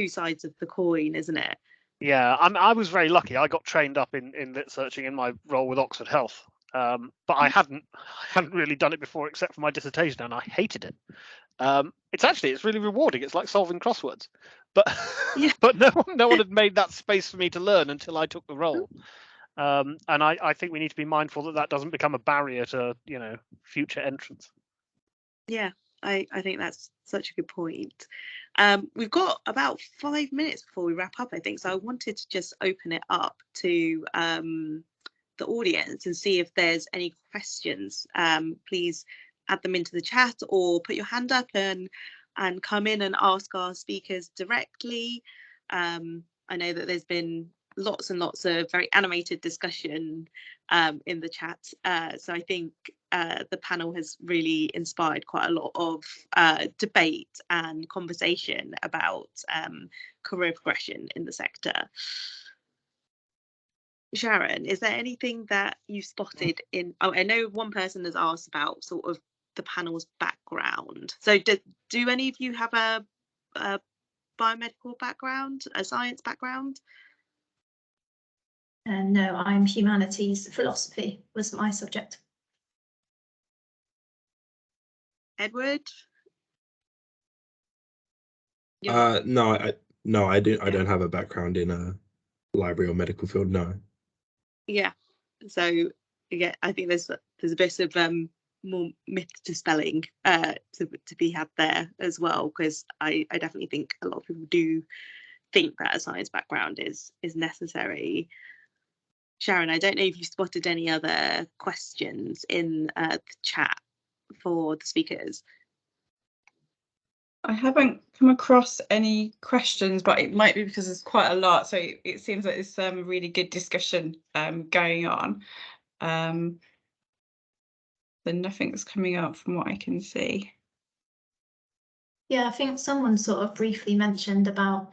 sides of the coin, isn't it? Yeah, I was very lucky. I got trained up in lit searching in my role with Oxford Health, but I hadn't really done it before except for my dissertation, and I hated it. It's really rewarding. It's like solving crosswords, but but no one had made that space for me to learn until I took the role. And I think we need to be mindful that doesn't become a barrier to, you know, future entrants. Yeah, I think that's such a good point. We've got about 5 minutes before we wrap up, I think, so I wanted to just open it up to the audience and see if there's any questions. Please add them into the chat or put your hand up and come in and ask our speakers directly. I know that there's been lots and lots of very animated discussion in the chat, so I think the panel has really inspired quite a lot of debate and conversation about career progression in the sector. Sharon, is there anything that you spotted in? Oh, I know one person has asked about sort of the panel's background. So do any of you have a biomedical background, a science background? No, I'm humanities. Philosophy was my subject. Edward? No, I don't have a background in a library or medical field. No. Yeah. So yeah, I think there's a bit of more myth dispelling to be had there as well, because I definitely think a lot of people do think that a science background is necessary. Sharon, I don't know if you spotted any other questions in the chat for the speakers. I haven't come across any questions, but it might be because there's quite a lot. So it seems like there's some really good discussion going on. So nothing's coming up from what I can see. Yeah, I think someone sort of briefly mentioned about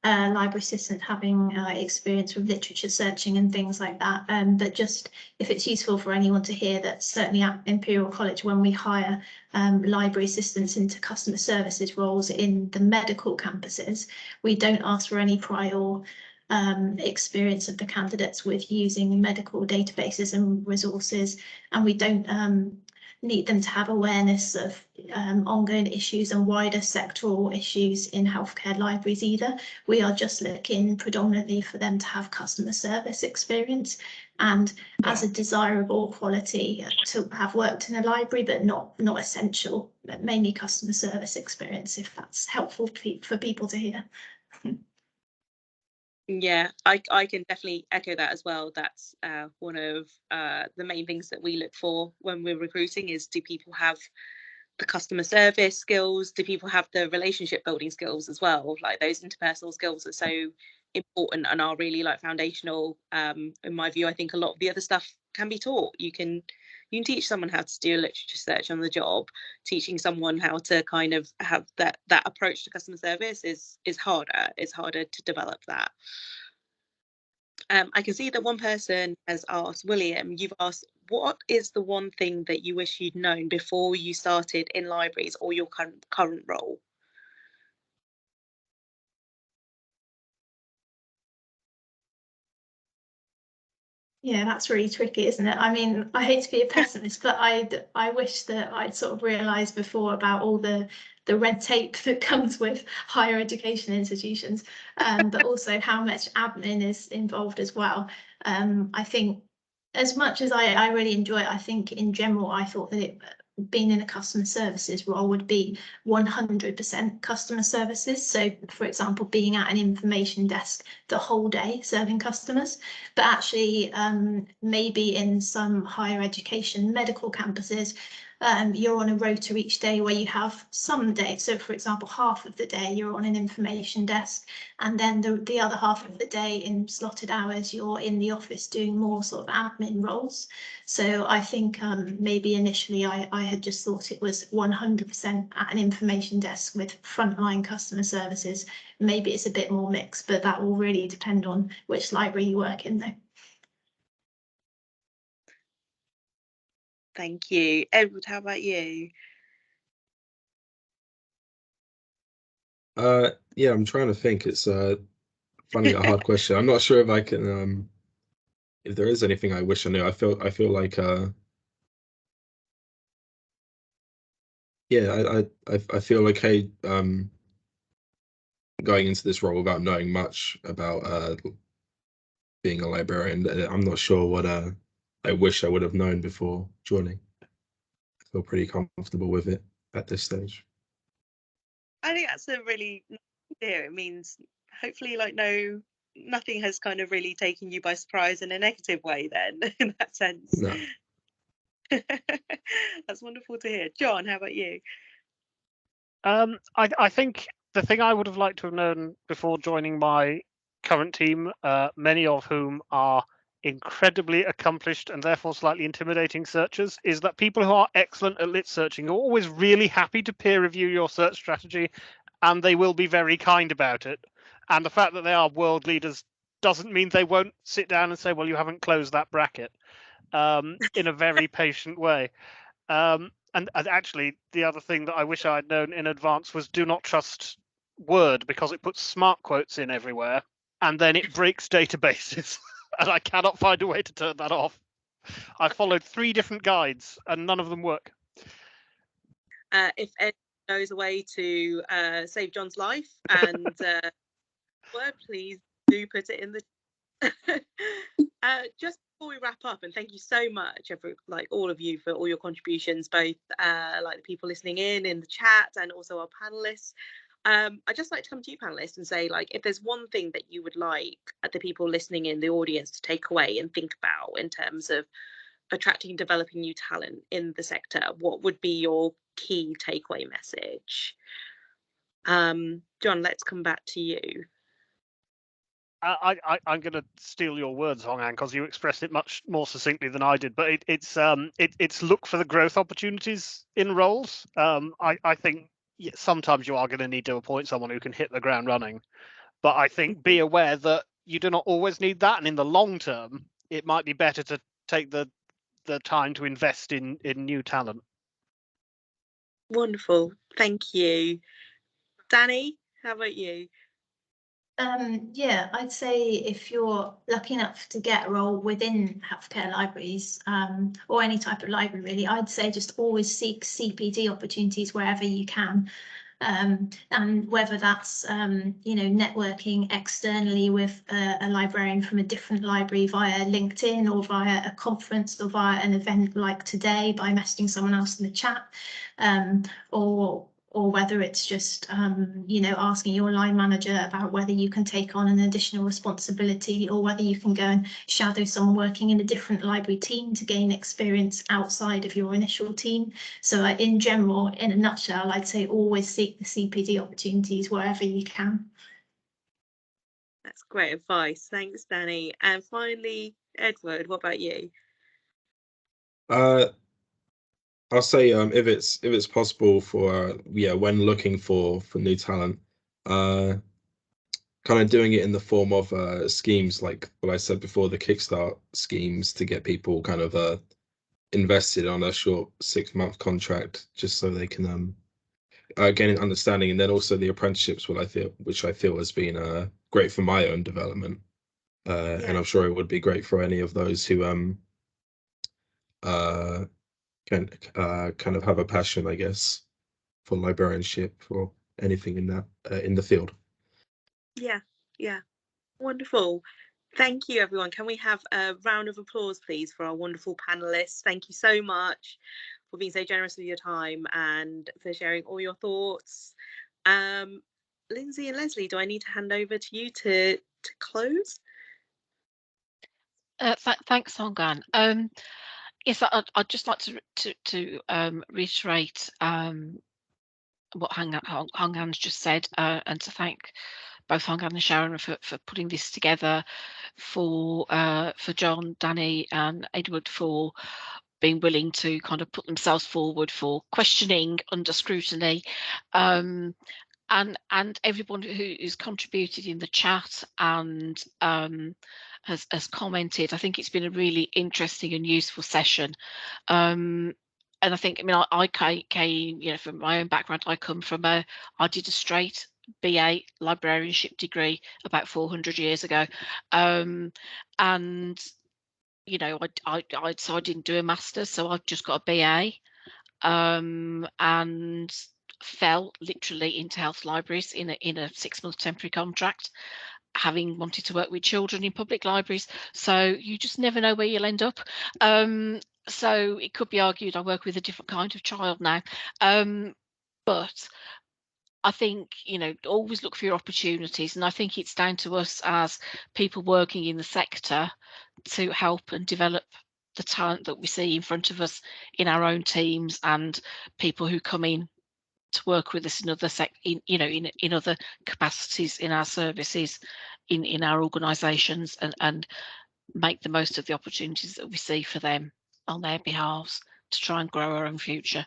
library assistant having experience with literature searching and things like that. But just if it's useful for anyone to hear that, certainly at Imperial College, when we hire library assistants into customer services roles in the medical campuses, we don't ask for any prior experience of the candidates with using medical databases and resources, and we don't need them to have awareness of ongoing issues and wider sectoral issues in healthcare libraries either. We are just looking predominantly for them to have customer service experience and as a desirable quality to have worked in a library, but not essential, but mainly customer service experience, if that's helpful for people to hear. Yeah, I can definitely echo that as well. That's one of the main things that we look for when we're recruiting is, do people have the customer service skills? Do people have the relationship building skills as well? Like those interpersonal skills are so important and are really like foundational. In my view, I think a lot of the other stuff can be taught. You can teach someone how to do a literature search on the job. Teaching someone how to kind of have that approach to customer service is harder. It's harder to develop that. I can see that one person has asked, William, you've asked, what is the one thing that you wish you'd known before you started in libraries or your current role? Yeah, that's really tricky, isn't it? I mean, I hate to be a pessimist, but I wish that I'd sort of realised before about all the red tape that comes with higher education institutions, but also how much admin is involved as well. I think as much as I really enjoy it, I think in general I thought that being in a customer services role would be 100% customer services. So, for example, being at an information desk the whole day serving customers. But actually, maybe in some higher education medical campuses, you're on a rota each day where you have some days. So, for example, half of the day you're on an information desk, and then the other half of the day in slotted hours you're in the office doing more sort of admin roles. So I think maybe initially I had just thought it was 100% at an information desk with frontline customer services. Maybe it's a bit more mixed, but that will really depend on which library you work in though. Thank you. Edward, how about you? Yeah, I'm trying to think. It's finding it a hard question. I'm not sure if I can if there is anything I wish I knew. I feel like yeah, I feel okay going into this role without knowing much about being a librarian. I'm not sure what I wish I would have known before joining. I feel pretty comfortable with it at this stage. I think that's a really nice idea. It means hopefully like nothing has kind of really taken you by surprise in a negative way then in that sense. No. That's wonderful to hear. John, how about you? I think the thing I would have liked to have known before joining my current team, many of whom are incredibly accomplished and therefore slightly intimidating searchers, is that people who are excellent at lit searching are always really happy to peer review your search strategy, and they will be very kind about it. And the fact that they are world leaders doesn't mean they won't sit down and say, well, you haven't closed that bracket, in a very patient way. And actually, the other thing that I wish I had known in advance was do not trust Word, because it puts smart quotes in everywhere and then it breaks databases. And I cannot find a way to turn that off. I followed 3 different guides and none of them work. If Ed knows a way to save John's life and Word, please do put it in the just before we wrap up, and thank you so much all of you for all your contributions, both like the people listening in the chat and also our panelists. I'd just like to come to you panelists and say, like, if there's one thing that you would like the people listening in the audience to take away and think about in terms of attracting and developing new talent in the sector, what would be your key takeaway message? John, let's come back to you. I'm going to steal your words, Hong An, because you expressed it much more succinctly than I did. But it's look for the growth opportunities in roles. I think sometimes you are going to need to appoint someone who can hit the ground running. But I think be aware that you do not always need that, and in the long term, it might be better to take the time to invest in new talent. Wonderful, thank you. Danny, how about you? Yeah, I'd say if you're lucky enough to get a role within healthcare libraries, or any type of library really, I'd say just always seek CPD opportunities wherever you can. And whether that's networking externally with a librarian from a different library via LinkedIn or via a conference or via an event like today by messaging someone else in the chat, or whether it's just asking your line manager about whether you can take on an additional responsibility, or whether you can go and shadow someone working in a different library team to gain experience outside of your initial team. So in general, in a nutshell, I'd say always seek the CPD opportunities wherever you can. That's great advice. Thanks, Danny. And finally, Edward, what about you? I'll say if it's possible for when looking for new talent, kind of doing it in the form of schemes like what I said before, the Kickstart schemes, to get people kind of invested on a short 6-month contract, just so they can gain an understanding, and then also the apprenticeships, which I feel has been great for my own development. and I'm sure it would be great for any of those who can kind of have a passion, I guess, for librarianship or anything in that in the field. Yeah, wonderful. Thank you, everyone. Can we have a round of applause, please, for our wonderful panelists? Thank you so much for being so generous with your time and for sharing all your thoughts. Lindsay and Leslie, do I need to hand over to you to close? Thanks, Hongan. Yes, I'd just like to reiterate what Hongan's just said, and to thank both Hongan and Sharon for putting this together, for John, Danny and Edward for being willing to kind of put themselves forward for questioning under scrutiny, and everyone who's contributed in the chat and has commented. I think it's been a really interesting and useful session. And I think, I mean, I came, you know, from my own background, I did a straight BA librarianship degree about 400 years ago. And, you know, so I didn't do a master's, so I've just got a BA, and fell literally into health libraries in a 6-month temporary contract, having wanted to work with children in public libraries. So you just never know where you'll end up. So it could be argued I work with a different kind of child now. But I think, you know, always look for your opportunities. And I think it's down to us as people working in the sector to help and develop the talent that we see in front of us in our own teams, and people who come in to work with us in other in other capacities in our services, in our organisations, and make the most of the opportunities that we see for them on their behalves to try and grow our own future.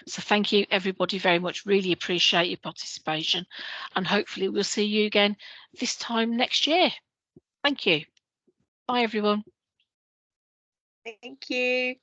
So thank you everybody very much, really appreciate your participation, and hopefully we'll see you again this time next year. Thank you. Bye everyone. Thank you.